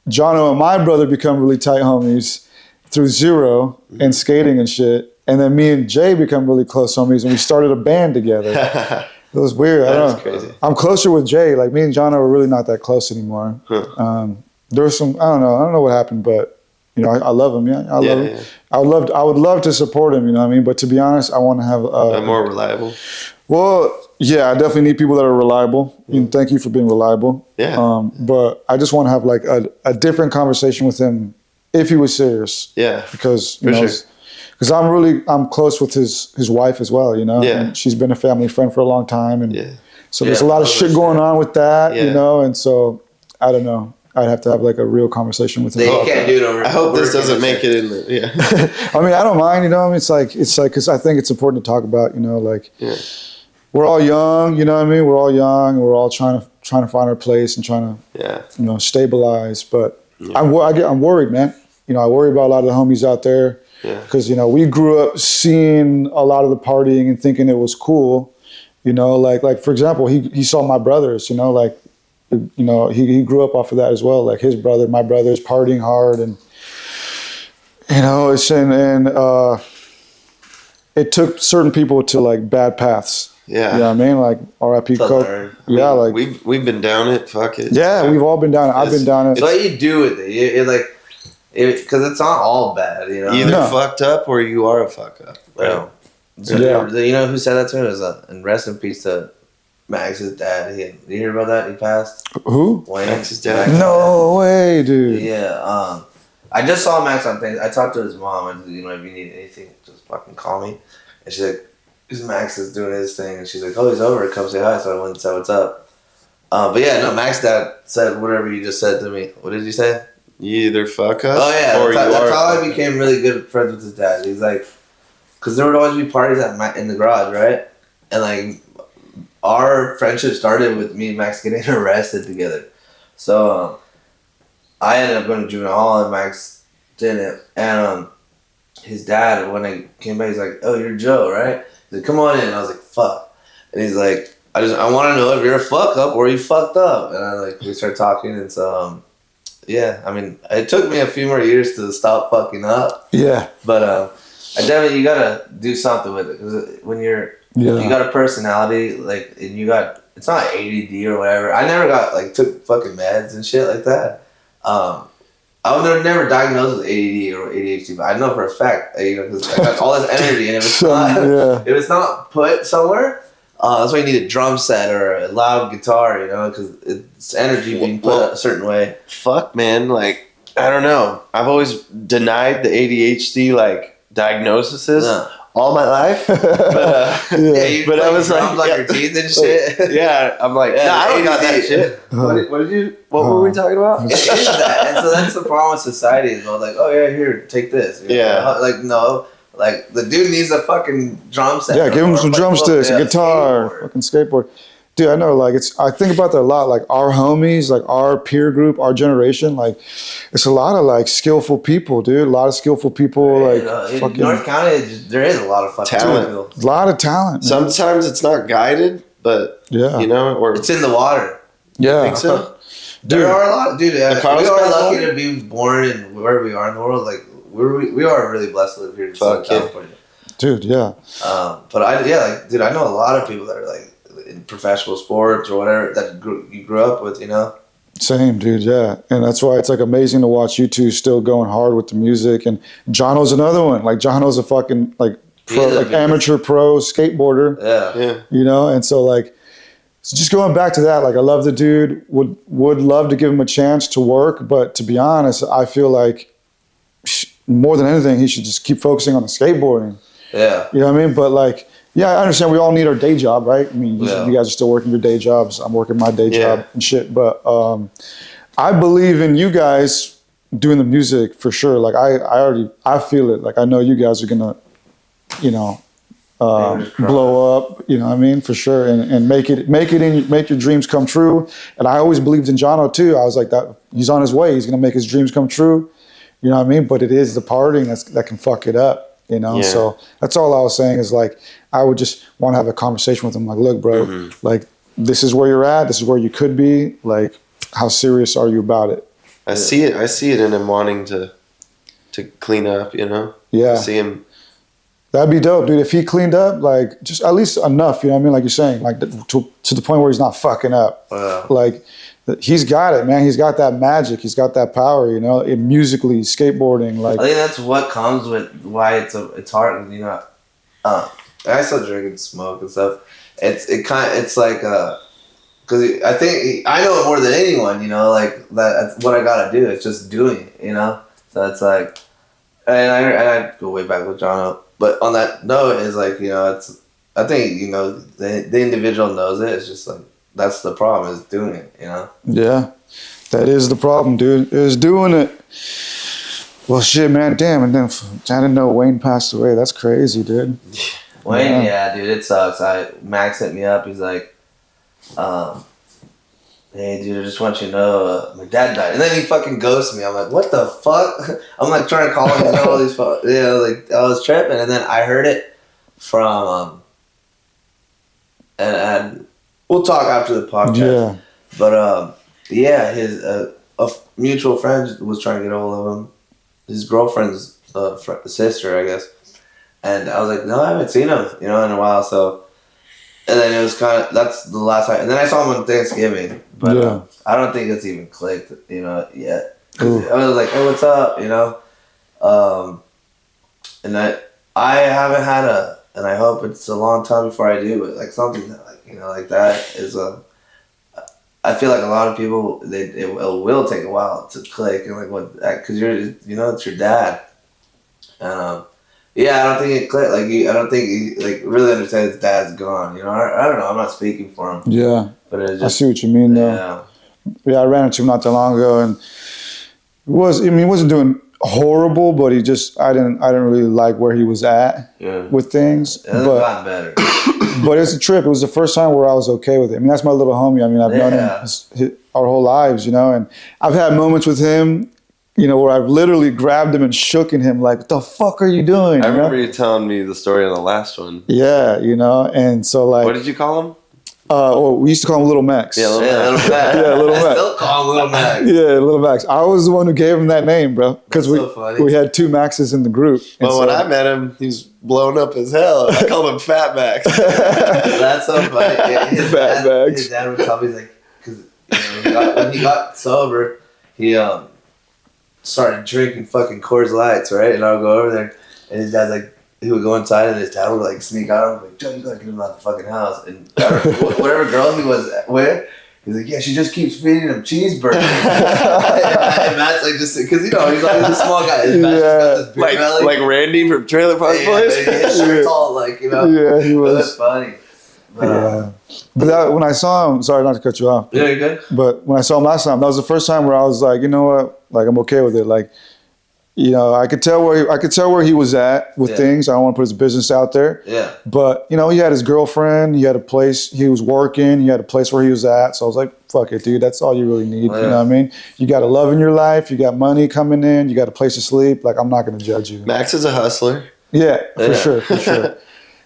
Jono and my brother become really tight homies through Zero and skating and shit. And then me and Jay become really close homies, and we started a band together. It was weird. I don't know. Crazy. I'm closer with Jay. Like me and John are really not that close anymore. There was some. I don't know what happened, but I love him. Yeah, I love him. I would love to support him. You know what I mean? But to be honest, I want to have more reliable. Well, yeah, I definitely need people that are reliable. And thank you for being reliable. Yeah. But I just want to have like a different conversation with him if he was serious. Yeah. Because For sure. because I'm close with his wife as well. Yeah. And she's been a family friend for a long time, and Yeah. so there's a lot of shit going on with that. Yeah. And so I don't know. I'd have to have like a real conversation with him. You about can't that. do it over. I hope this work doesn't and make shit. it in the. Yeah. I mean, I don't mind. It's like because I think it's important to talk about. Like. Yeah. We're all young, you know what I mean? We're all young. We're all trying to find our place and trying to, Yeah. stabilize. But Yeah. I'm worried, man. I worry about a lot of the homies out there Yeah. because we grew up seeing a lot of the partying and thinking it was cool. Like for example, he saw my brothers. He grew up off of that as well. Like my brothers partying hard, and it took certain people to like bad paths. Yeah. You know what I mean? Like R.I.P. To Coke. learn. Yeah, like we've been down it. Fuck it. yeah, we've all been down it. I've been down it. It's what you do with it. It like, because it's not all bad, Either No. fucked up or you are a fuck up. Right. So Yeah. You know who said that to me? It was and rest in peace to Max's dad. Did you hear about that? He passed. Who? Wayne. Max's dad? No way, dude. Yeah. I just saw Max on things. I talked to his mom, and if you need anything, just fucking call me. And she's like, Max is doing his thing, and she's like, oh, he's over. Come say hi. So I went and said what's up. But yeah, no, Max's dad said whatever you just said to me. What did you say? You either fuck up. Oh yeah, or that's how I fuck up. became really good friends with his dad. He's like, because there would always be parties in the garage, right? And like, our friendship started with me and Max getting arrested together. So I ended up going to juvenile hall, and Max didn't. And his dad, when I came back, he's like, "Oh, you're Joe, right?" He's like, "Come on in." And I was like, "Fuck," and he's like, I want to know if you're a fuck up or you fucked up." And we started talking, and so. Yeah, I mean, it took me a few more years to stop fucking up. Yeah. But I definitely, you gotta do something with it, because when you got a personality, like, and it's not ADD or whatever. I never took fucking meds and shit like that. I was never diagnosed with ADD or ADHD, but I know for a fact, because I got all this energy, and if it's not put somewhere, that's why you need a drum set or a loud guitar, because it's energy being put a certain way. Fuck, man. Like, I don't know. I've always denied the ADHD, diagnoses all my life. But, You but I was drums like, your teeth and shit. Yeah, I'm like, Yeah, nah, I don't got that ADD. shit. What were we talking about? It is that, and so that's the problem with society as well. Like, oh yeah, here, take this. Yeah. Like, no, like the dude needs a fucking drum set. Yeah, give him or some like, drumsticks, yeah, a guitar, skateboard. fucking skateboard. Dude, I know, I think about that a lot. Like, our homies, like, our peer group, our generation, it's a lot of, skillful people, dude. A lot of skillful people, In fucking... North County, there is a lot of fucking Talent. people. A lot of talent, man. Sometimes it's not guided, but, Yeah. or... It's in the water. Yeah. think so? There are a lot, dude. We are Carlsbad lucky water? to be born in where we are in the world. Like, we are really blessed to live here in Southern Fuck yeah. California. Dude, yeah. But I know a lot of people that are in professional sports or whatever that you grew up with, Same, dude, yeah. And that's why it's amazing to watch you two still going hard with the music. And Jono's another one. Like, Jono's a fucking amateur pro skateboarder. Yeah. Yeah. And so so just going back to that, I love the dude, would love to give him a chance to work, but to be honest, I feel like more than anything, he should just keep focusing on the skateboarding. Yeah. You know what I mean? But yeah, I understand we all need our day job, right? I mean, you guys are still working your day jobs. I'm working my day job and shit. But I believe in you guys doing the music for sure. I feel it. I know you guys are gonna, blow up. You know what I mean? For sure, and make your dreams come true. And I always believed in Jono too. I was like that. He's on his way. He's gonna make his dreams come true. You know what I mean? But it is the partying that can fuck it up. So that's all I was saying is I would just want to have a conversation with him. Look, bro, this is where you're at. This is where you could be. How serious are you about it? I see it in him wanting to clean up, Yeah. I see him. That'd be dope, dude. If he cleaned up, just at least enough, you know what I mean? Like you're saying, to the point where he's not fucking up. Wow. He's got it, man. He's got that magic. He's got that power, musically, skateboarding. I think that's what comes with why it's hard, I still drink and smoke and stuff. it's like because I think I know it more than anyone, you know, like that's what I gotta do. It's just doing it, you know. So it's like, and I go way back with John, but on that note is like, you know, it's I think, you know, the individual knows it. It's just like that's the problem is doing it, you know. Yeah, that is the problem, dude. Is doing it. Well, shit, man, damn, and then I didn't know Wayne passed away. That's crazy, dude. Wayne, yeah, dude, it sucks. Max hit me up. He's like, hey, dude, I just want you to know my dad died, and then he fucking ghosts me. I'm like, what the fuck? I'm like trying to call him, all these, you know, like I was tripping, and then I heard it from, and we'll talk after the podcast. Yeah. But yeah, his a mutual friend was trying to get a hold of him. His girlfriend's sister, I guess. And I was like, no, I haven't seen him, you know, in a while. So, and then it was kind of that's the last time. And then I saw him on Thanksgiving, but Yeah. I don't think it's even clicked, you know, yet. Ooh. I was like, hey, what's up, you know? And I haven't had and I hope it's a long time before I do, but like something that, like, you know, like that is I feel like a lot of people it will take a while to click and like what because you know it's your dad. Yeah, I don't think it clicked. Like I don't think he like really understands his dad's gone. You know, I don't know. I'm not speaking for him. Yeah. But it's I just see what you mean, though. yeah. Yeah, I ran into him not that long ago, and he wasn't doing horrible, but I didn't really like where he was at with things. It hasn't gotten better. But it's a trip. It was the first time where I was okay with it. I mean, that's my little homie. I mean, I've known him our whole lives, you know, and I've had moments with him, you know, where I've literally grabbed him and shooken him like, what the fuck are you doing? I remember you telling me the story on the last one. Yeah, you know, and so like... What did you call him? We used to call him Little Max. Yeah, Little Max. Yeah, Little Max. I still call him Little Max. Yeah, Little Max. I was the one who gave him that name, bro, because we had two Maxes in the group. But when I met him, he was blown up as hell. I called him Fat Max. That's so funny. Yeah, Fat Max. His dad would tell me, like, because when he got sober, he started drinking fucking Coors Lights, right? And I would go over there, and his dad's like, he would go inside, and his dad would like sneak out. I'm like, Joe, you gotta get him out the fucking house. And whatever girl he was with, he's like, yeah, she just keeps feeding him cheeseburgers. And Matt's like, just because you know he's like a small guy. His Matt's just got this big belly, like Randy from Trailer Park Boys. His shirt's all like, you know. Yeah, he was. That's funny. But, But when I saw him, sorry not to cut you off. Yeah, you're good. But when I saw him last time, that was the first time where I was like, you know what, like I'm okay with it. Like, you know, I could tell where he was at with things. I don't want to put his business out there. Yeah. But you know, he had his girlfriend. He had a place. He was working. He had a place where he was at. So I was like, fuck it, dude. That's all you really need. You know what I mean? You got a love in your life. You got money coming in. You got a place to sleep. Like, I'm not going to judge you. Max is a hustler. Yeah, for sure.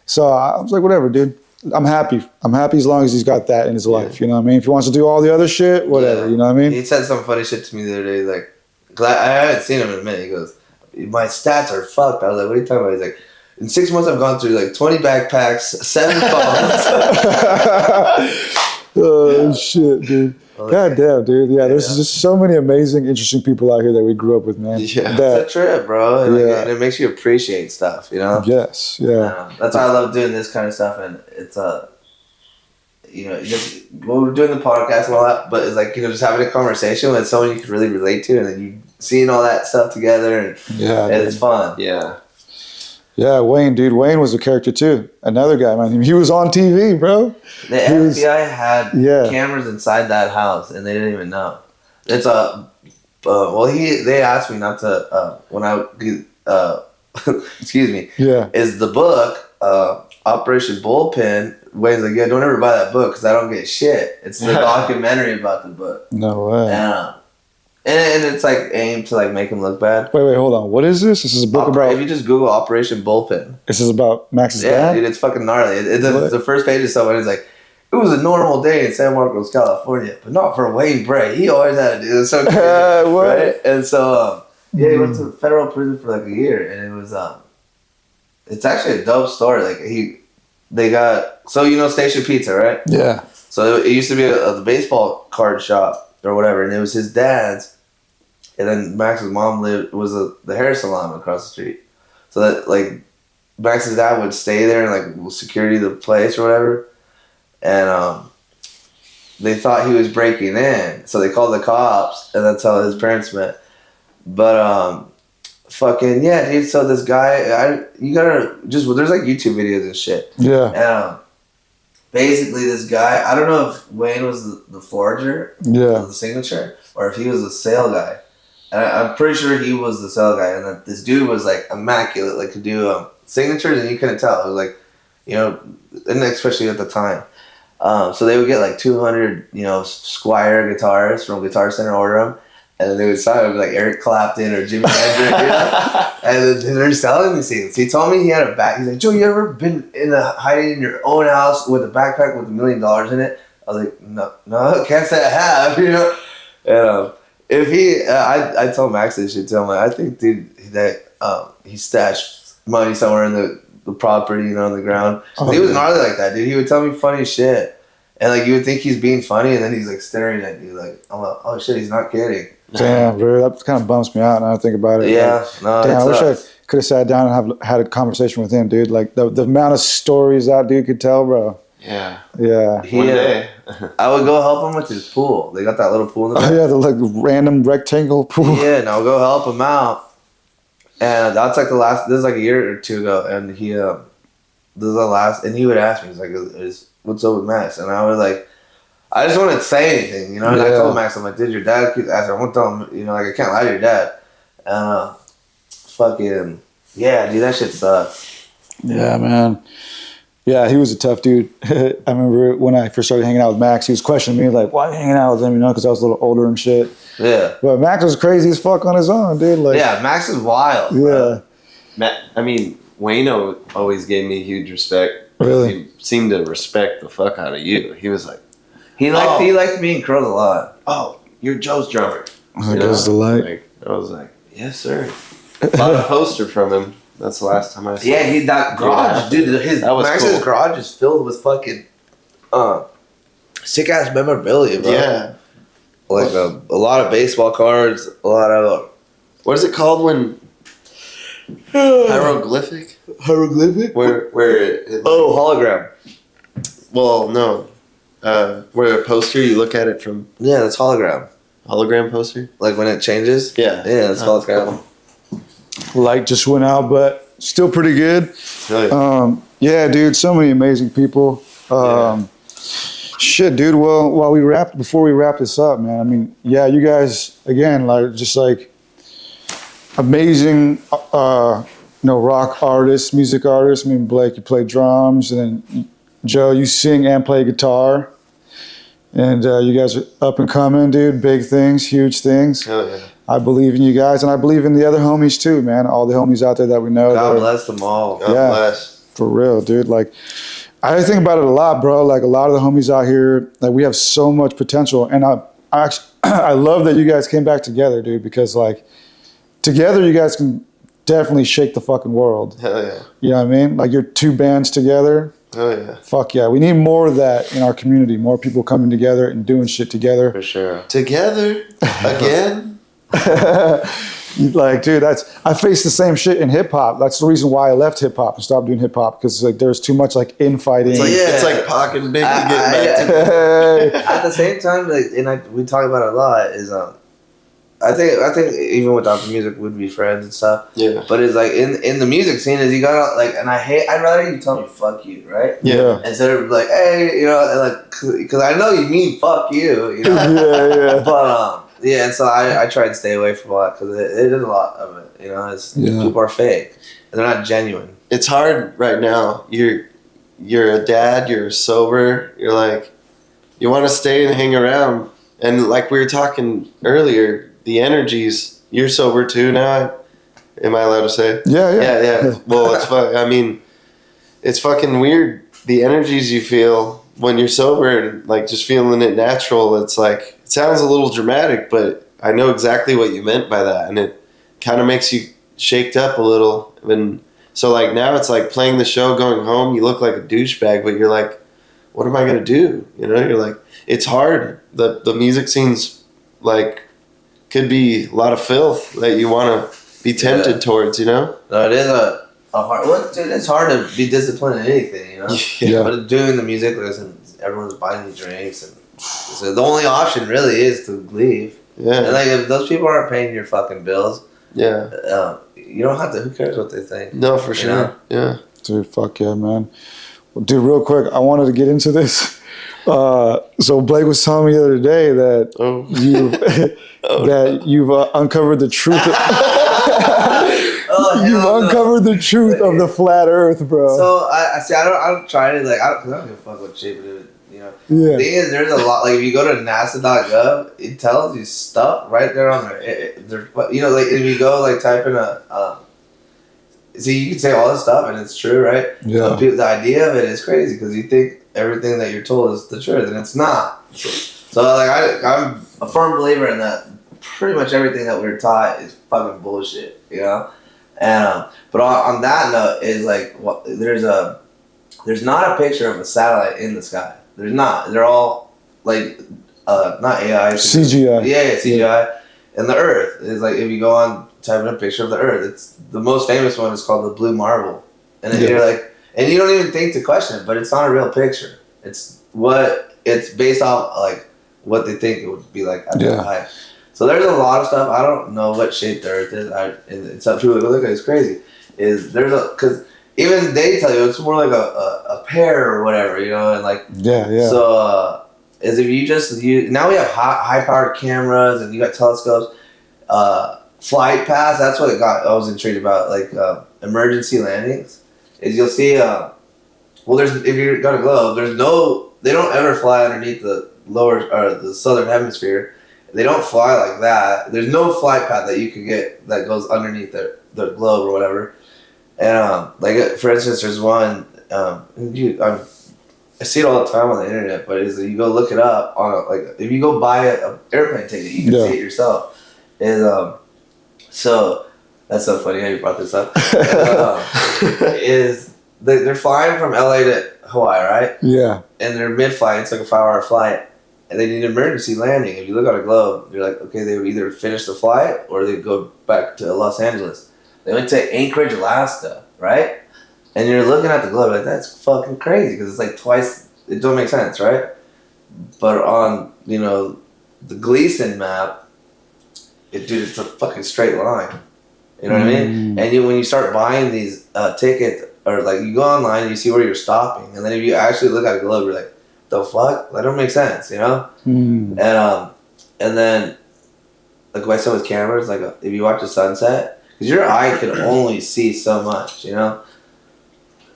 So I was like, whatever, dude. I'm happy. I'm happy as long as he's got that in his life. You know what I mean? If he wants to do all the other shit, whatever. You know what I mean? He said some funny shit to me the other day. Like, cause I haven't seen him in a minute. He goes, my stats are fucked. I was like, what are you talking about? He's like, in 6 months I've gone through like 20 backpacks, 7 phones. Oh shit, dude. God damn, dude. Yeah, there's just so many amazing, interesting people out here that we grew up with, man. Yeah. It's a trip, bro. And, and it makes you appreciate stuff, you know? Yes, yeah. That's why I love doing this kind of stuff. And it's, you know, we're doing the podcast and all that, but it's like, you know, just having a conversation with someone you can really relate to, and then you seeing all that stuff together, and it's fun. Yeah. Yeah, Wayne, dude. Wayne was a character too. Another guy, man. He was on TV, bro. The FBI had cameras inside that house, and they didn't even know. It's they asked me not to excuse me. Yeah. Is the book Operation Bullpen? Wayne's like, yeah, don't ever buy that book because I don't get shit. It's the documentary about the book. No way. And it's like aimed to like make him look bad. Wait, hold on. What is this? This is a book about. If you just Google Operation Bullpen. This is about Max's dad? Yeah, dude, it's fucking gnarly. The first page of someone is like, it was a normal day in San Marcos, California, but not for Wayne Bray. He always had to do it. So crazy, right? And so, he went to federal prison for like a year, and it was it's actually a dope story. Like they got Station Pizza, right? Yeah. So it used to be the baseball card shop or whatever, and it was his dad's. And then Max's mom was the hair salon across the street. So that like Max's dad would stay there and like security the place or whatever. and they thought he was breaking in, so they called the cops, and that's how his parents met. But fucking yeah, dude. So this guy, you gotta just there's like YouTube videos and shit. Yeah. And basically, this guy, I don't know if Wayne was the forger, Yeah. the signature, or if he was the sale guy. And I'm pretty sure he was the sale guy, and that this dude was like immaculate, like could do signatures, and you couldn't tell. It was like, you know, and especially at the time. So they would get like 200, you know, Squire guitars from Guitar Center, order them, and then they would sign them like Eric Clapton or Jimi Hendrix, you know? And then they're selling these things. He told me he had a bag. He's like, Joe, you ever been hiding in your own house with a backpack with $1 million in it? I was like, no, can't say I have, you know. And if he, I told Max this shit too. I'm like, I think, dude, that he stashed money somewhere in the property, you know, on the ground. He was gnarly like that, dude. He would tell me funny shit. And like you would think he's being funny, and then he's like staring at you, like, I'm like, oh shit, he's not kidding. Damn, bro, that kind of bumps me out now I think about it. Yeah, like, no, damn, I wish I sucks. could have sat down and had a conversation with him, dude. Like the amount of stories that dude could tell, bro. Yeah. Yeah. One day. I would go help him with his pool. They got that little pool in the Oh back. yeah, the like random rectangle pool. Yeah, and I'll go help him out. And that's like this is like a year or two ago, and this is the last, and he would ask me, he's like, what's up with Max? And I was like, I just wouldn't say anything, you know. And I told Max, I'm like, dude, your dad keeps asking. I won't tell him, you know, like I can't lie to your dad. Fucking yeah, dude, that shit sucks. Yeah, man. Yeah, he was a tough dude. I remember when I first started hanging out with Max, he was questioning me like, "Why are you hanging out with him?" You know, because I was a little older and shit. Yeah, But Max was crazy as fuck on his own, dude. Like, yeah, Max is wild. yeah, Bro. I mean, Wayne always gave me huge respect. Really? He seemed to respect the fuck out of you. He was like, He liked me and Curls a lot. oh, you're Joe's drummer. that goes the light. Like, I was like, yes, sir. Bought a poster from him. That's the last time I saw Yeah, him. that garage, dude. That was Max's cool. garage is filled with fucking sick ass memorabilia, bro. Yeah. Like a lot of baseball cards, a lot of What is it called when hieroglyphic? Hieroglyphic? Where it hologram. well, no. Where a poster, you look at it from Yeah, that's hologram. hologram poster? Like when it changes. Yeah. Yeah, that's hologram. Light just went out, but still pretty good. Really? Yeah, dude, so many amazing people. Shit, dude. Well, before we wrap this up, man. I mean, yeah, you guys again, like just like amazing, rock artists, music artists. I mean, Blake, you play drums, and then Joe, you sing and play guitar. And you guys are up and coming, dude. Big things, huge things. Hell yeah. I believe in you guys, and I believe in the other homies too, man. All the homies out there that we know. God bless them all. God Yeah. bless. For real, dude. Like, I think about it a lot, bro. Like, a lot of the homies out here, like, we have so much potential. And I actually, I love that you guys came back together, dude, because, like, together you guys can definitely shake the fucking world. Hell yeah. You know what I mean? Like, you're two bands together. Hell yeah. Fuck yeah. We need more of that in our community. More people coming together and doing shit together. For sure. Together again. Like, dude, I face the same shit in hip hop. That's the reason why I left hip hop and stopped doing hip hop, because like there's too much like infighting. It's like Pac and Big to get back to. Hey. At the same time, like, we talk about it a lot. Is I think even without the music, we'd be friends and stuff. Yeah. But it's like in the music scene, is you gotta like, and I'd rather you tell me fuck you, right? Yeah. Instead of like, hey, you know, and like, because I know you mean fuck you, you know. Yeah. But yeah, and so I try to stay away from a lot, because it is a lot of it, you know. People are fake and they're not genuine. It's hard right now. You're a dad. You're sober. You're like, you want to stay and hang around. And like we were talking earlier, the energies. You're sober too now. Am I allowed to say? Yeah. Yeah. Well, I mean, it's fucking weird. The energies you feel when you're sober and like just feeling it natural. It's like, it sounds a little dramatic, but I know exactly what you meant by that, and it kind of makes you shaked up a little. And so like now it's like playing the show, going home, you look like a douchebag, but you're like, what am I gonna do? You know, you're like, it's hard. The music scene's like, could be a lot of filth that you want to be tempted towards, you know? No, it is a hard. Well, dude, it's hard to be disciplined in anything, you know. Yeah. But doing the music, listen, because everyone's buying you drinks, and so the only option really is to leave. Yeah. And like if those people aren't paying your fucking bills, Yeah. You don't have to. Who cares what they think? No, for sure. know? Yeah. Dude, fuck yeah, man. Well, dude, real quick, I wanted to get into this. So Blake was telling me the other day that you've uncovered the truth. You've uncovered the truth of the flat Earth, bro. So I see. I don't try to like. I don't give a fuck what shape it is. You know. Yeah. The thing is, there's a lot. Like if you go to NASA.gov, it tells you stuff right there on there. You know, like if you go like type in see, you can say all this stuff and it's true, right? Yeah. But the idea of it is crazy because you think everything that you're told is the truth, and it's not. So like I'm a firm believer in that. Pretty much everything that we're taught is fucking bullshit, you know. And but on that note is like there's not a picture of a satellite in the sky. There's not. They're all like not AI. CGI. Yeah, CGI. And the Earth is like if you go on type in a picture of the Earth, it's the most famous one is called the blue marble, and then you're like, and you don't even think to question it, but it's not a real picture. It's based off like what they think it would be like at that height. So there's a lot of stuff. I don't know what shape the Earth is. And some people look at it's crazy. Because even they tell you it's more like a pear or whatever, you know, and like So is if you just now we have high powered cameras and you got telescopes, flight paths. That's what I was intrigued about, like emergency landings. Is you'll see if you got a globe, they don't ever fly underneath the lower or the southern hemisphere. They don't fly like that. There's no flight path that you could get that goes underneath the globe or whatever. And like for instance, there's one. I see it all the time on the internet, but is you go look it up on like if you go buy an airplane ticket, you can see it yourself. So that's so funny how you brought this up. They're flying from LA to Hawaii, right? Yeah. And they're mid-flight. It's like a 5-hour flight. And they need an emergency landing. If you look at a globe, you're like, okay, they would either finish the flight or they'd go back to Los Angeles. They went to Anchorage, Alaska, right? And you're looking at the globe like, that's fucking crazy because it's like twice, it don't make sense, right? But on, the Gleason map, it's a fucking straight line. You know what I mean? And when you start buying these tickets, or like you go online and you see where you're stopping, and then if you actually look at a globe, you're like, the fuck? That don't make sense, you know? And then like what I said with cameras, like if you watch a sunset, because your eye can only see so much, you know?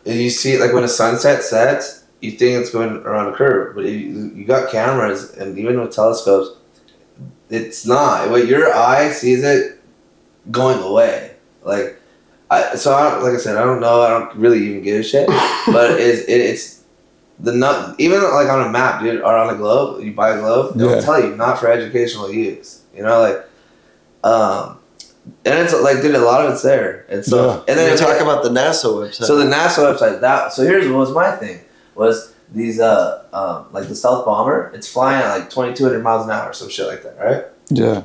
If you see like when a sunset sets, you think it's going around a curve, but if you got cameras and even with telescopes, it's not. What your eye sees it going away. Like I said, I don't know. I don't really even give a shit. But it's even like on a map, dude, or on a globe. You buy a globe, they'll tell you not for educational use. You know, like, and it's like, dude, a lot of it's there. And so, and then talk about the NASA website. So the NASA website. So here's what was my thing was these like the stealth bomber. It's flying at like 2,200 miles an hour, some shit like that, right? Yeah.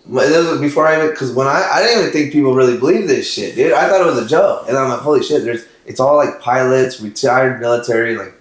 This was before because when I didn't even think people really believed this shit, dude. I thought it was a joke, and I'm like, holy shit! It's all like pilots, retired military, like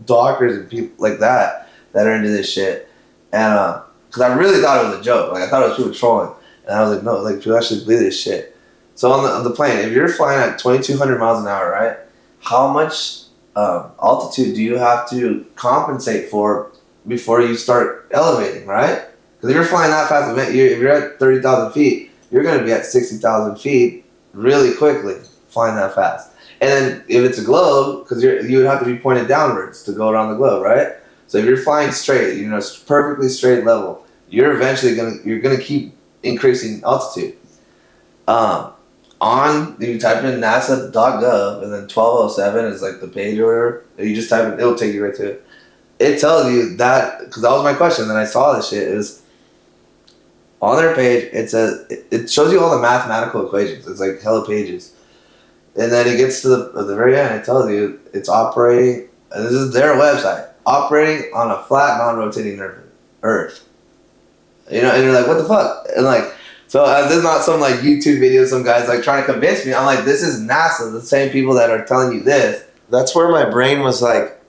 doctors and people like that are into this shit, and because I really thought it was a joke, like I thought it was people trolling, and I was like, no, like people actually believe this shit. So on the plane, if you're flying at 2,200 miles an hour, right? How much altitude do you have to compensate for before you start elevating, right? Because if you're flying that fast, if you're at 30,000 feet, you're going to be at 60,000 feet really quickly, flying that fast. And then if it's a globe, because you would have to be pointed downwards to go around the globe, right? So if you're flying straight, perfectly straight level, you're eventually you're gonna keep increasing altitude. If you type in NASA.gov and then 1207 is like the page or whatever, you just type it, it'll take you right to it. It tells you that, because that was my question, then I saw this shit, is on their page, it shows you all the mathematical equations. It's like hella pages. And then it gets to the very end, it tells you it's operating, and this is their website, operating on a flat, non-rotating Earth. And you're like, what the fuck? And like, so this is not some like YouTube video, some guy's like trying to convince me. I'm like, this is NASA, the same people that are telling you this. That's where my brain was like,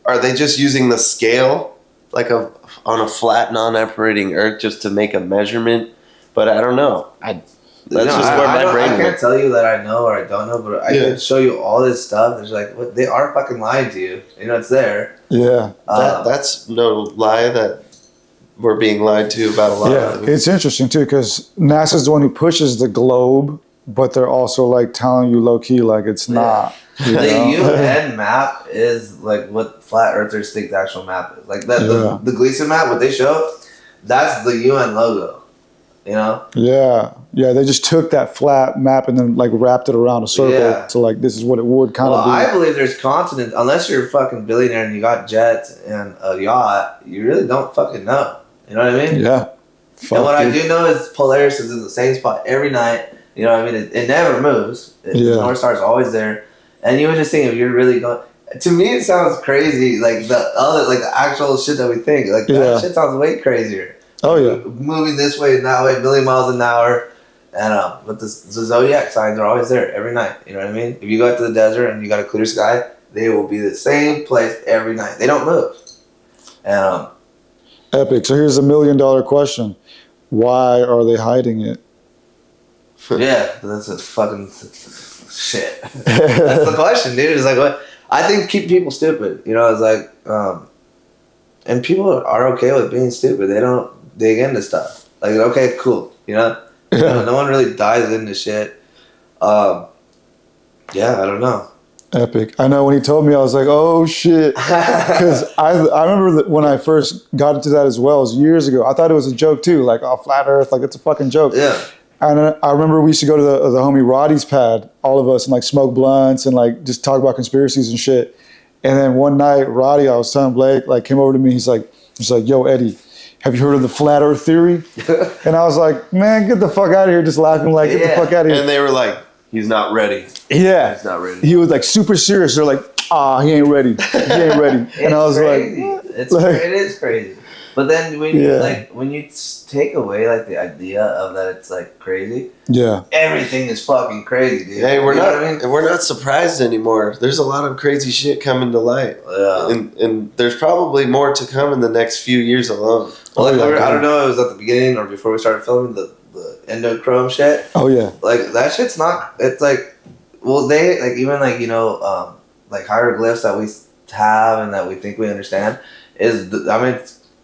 are they just using the scale like on a flat non-operating Earth just to make a measurement? But I don't know. That's just where my brain I can't tell you that I know or I don't know, but I can show you all this stuff. It's like, what? They are fucking lying to you. You know, it's there. Yeah. That's no lie that we're being lied to about a lot of things. It's interesting too because NASA's the one who pushes the globe, but they're also like telling you low key like it's not. The UN map is like what flat earthers think the actual map is. Like that, the Gleason map, what they show, that's the UN logo. You know? Yeah. They just took that flat map and then like wrapped it around a circle to like this is what it would kind of be. I believe there's continents. Unless you're a fucking billionaire and you got jets and a yacht, you really don't fucking know. You know what I mean? Yeah. And what I do know is Polaris is in the same spot every night. You know what I mean? It never moves. The North Star is always there. And you would just think if you're really going. To me, it sounds crazy. Like the actual shit that we think. Like that shit sounds way crazier. Oh yeah. Moving this way and that way, a million miles an hour. And but the zodiac signs are always there every night. You know what I mean? If you go out to the desert and you got a clear sky, they will be the same place every night. They don't move. And epic. So here's $1 million question: why are they hiding it? Yeah, that's a fucking shit. That's the question, dude. It's like what I think keep people stupid. You know, it's like, and people are okay with being stupid. They don't dig into stuff. Like, okay, cool. You know, no one really dives into shit. Yeah, I don't know. Epic. I know when he told me, I was like, oh shit. Because I remember that when I first got into that as well, it was years ago. I thought it was a joke too. Like, oh, flat earth, like it's a fucking joke. Yeah. And I remember we used to go to the homie Roddy's pad, all of us, and like smoke blunts and like just talk about conspiracies and shit. And then one night, Roddy, I was telling Blake, like came over to me, he's like, yo, Eddie, have you heard of the flat earth theory? And I was like, man, get the fuck out of here. Just laughing like, get the fuck out of here. And they were like, he's not ready. Yeah. He's not ready. He was like super serious. They're like, he ain't ready. He ain't ready. And I was crazy. like, it is crazy. But then when you take away like the idea of that it's like crazy, everything is fucking crazy, dude. Hey, we're not surprised anymore. There's a lot of crazy shit coming to light, and there's probably more to come in the next few years alone. Well, I don't know. It was at the beginning or before we started filming the endochrome shit. Oh yeah, like that shit's not. It's like, well, they like even like like hieroglyphs that we have and that we think we understand is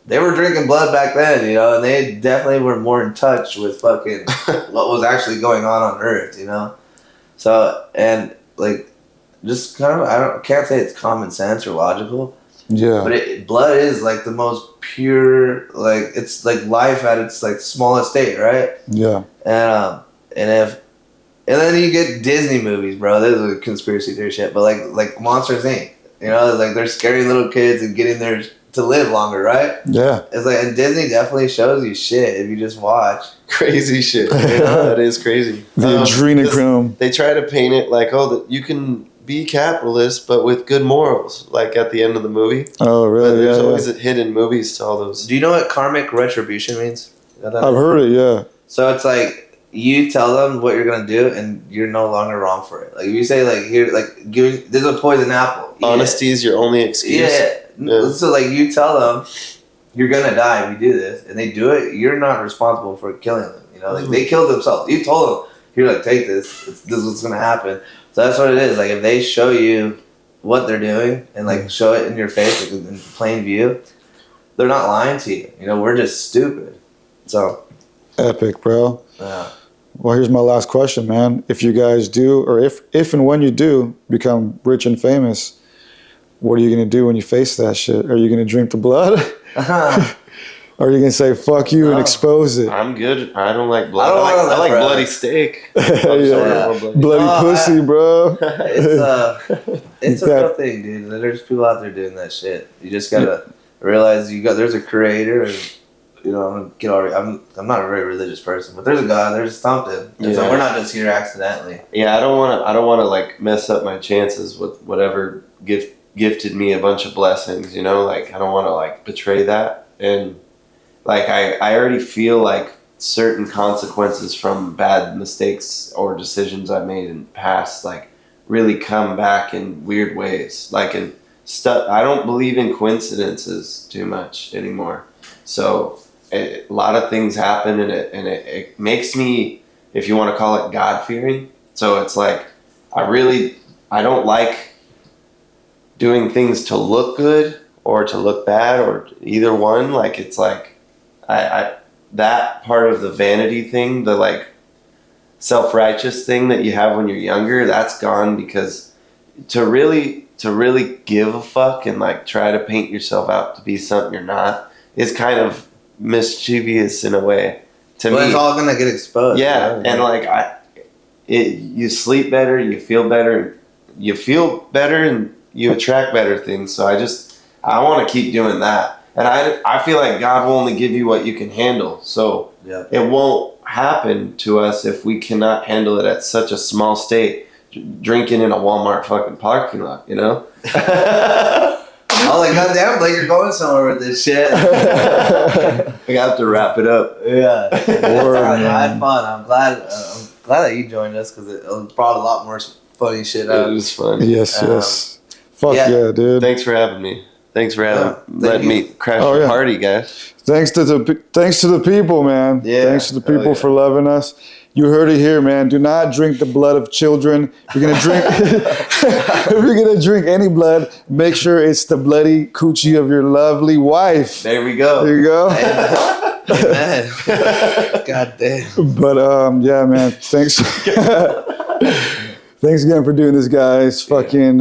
they were drinking blood back then, you know, and they definitely were more in touch with fucking what was actually going on Earth, you know. So and like, just kind of can't say it's common sense or logical. Yeah. But blood is like the most pure, like it's like life at its like smallest state, right? Yeah. And then you get Disney movies, bro. This is a conspiracy theory shit, but like Monsters Inc. You know, like they're scaring little kids and getting their to live longer, right? Yeah. It's like, and Disney definitely shows you shit if you just watch. Crazy shit. That is crazy. The adrenochrome. They try to paint it like, that you can be capitalist, but with good morals, like at the end of the movie. Oh, really? But there's always hidden movies to all those. Do you know what karmic retribution means? I've heard it, yeah. So it's like, you tell them what you're going to do, and you're no longer wrong for it. Like, if you say, like, here, like, there's a poison apple. Honesty is your only excuse. Yeah. So like you tell them you're gonna die if you do this, and they do it. You're not responsible for killing them. You know, like they killed themselves. You told them you're like, take this. This is what's gonna happen. So that's what it is. Like if they show you what they're doing and like show it in your face, like in plain view, they're not lying to you. You know, we're just stupid. So epic, bro. Yeah. Well, here's my last question, man. If you guys do, or if and when you do become rich and famous, what are you going to do when you face that shit? Are you going to drink the blood? Or are you going to say, fuck you, and expose it? I'm good. I don't like blood. I like bloody steak. Bloody pussy, bro. It's a real thing, dude. There's people out there doing that shit. You just got to realize there's a creator, and you know, I'm not a very religious person, but there's a God, there's something. And so we're not just here accidentally. Yeah, I don't want to like mess up my chances with whatever gifted me a bunch of blessings, you know, like I don't want to like betray that. And like I already feel like certain consequences from bad mistakes or decisions I made in the past like really come back in weird ways, like in stuff. I don't believe in coincidences too much anymore. So a lot of things happen, and it makes me, if you want to call it, God fearing. So it's like I don't like doing things to look good or to look bad or either one. Like it's like I that part of the vanity thing, the like self-righteous thing that you have when you're younger, that's gone, because to really give a fuck and like try to paint yourself out to be something you're not is kind of mischievous in a way to me. It's all gonna get exposed. Yeah, and like you sleep better, you feel better, and you attract better things. So I want to keep doing that, and I feel like God will only give you what you can handle. So it won't happen to us if we cannot handle it at such a small state, drinking in a Walmart fucking parking lot, you know. I was like, God damn, like you're going somewhere with this shit. We have to wrap it up. Yeah. I had fun. I'm glad that you joined us, because it brought a lot more funny shit up. It was fun. Yes. Fuck yeah, dude. Thanks for having me. Thanks for letting me crash Oh, your yeah. party, guys. Thanks to the people, man. Yeah. Thanks to the people for loving us. You heard it here, man. Do not drink the blood of children. If you're gonna drink, if you're gonna drink any blood, make sure it's the bloody coochie of your lovely wife. There we go. There you go. Amen. God damn. But yeah, man. Thanks. Thanks again for doing this, guys. Fucking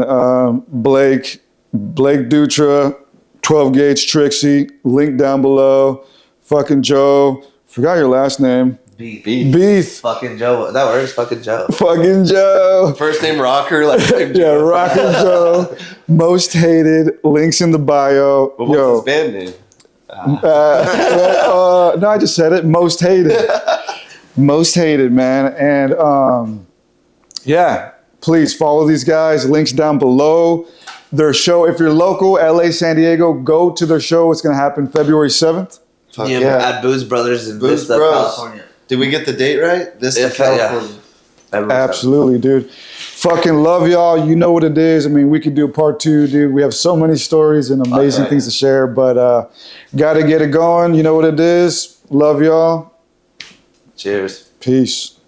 Blake Dutra, 12 Gauge Trixie. Link down below. Fucking Joe. Forgot your last name. Beef. Fucking Joe. That works. Fucking Joe. Fucking Joe. First name Rocker, last name Yeah, Rocker Joe. Most hated. Links in the bio. But what's his band name? No, I just said it. Most hated. Most hated, man. And yeah, please follow these guys. Links down below. Their show, if you're local, LA, San Diego, go to their show. It's going to happen February 7th. Fuck At Booze Brothers in Booze Vista, Bros. California. Did we get the date right? Vista, California. Absolutely, dude. Fucking love y'all. You know what it is. I mean, we could do a part 2, dude. We have so many stories and amazing things to share, but got to get it going. You know what it is. Love y'all. Cheers. Peace.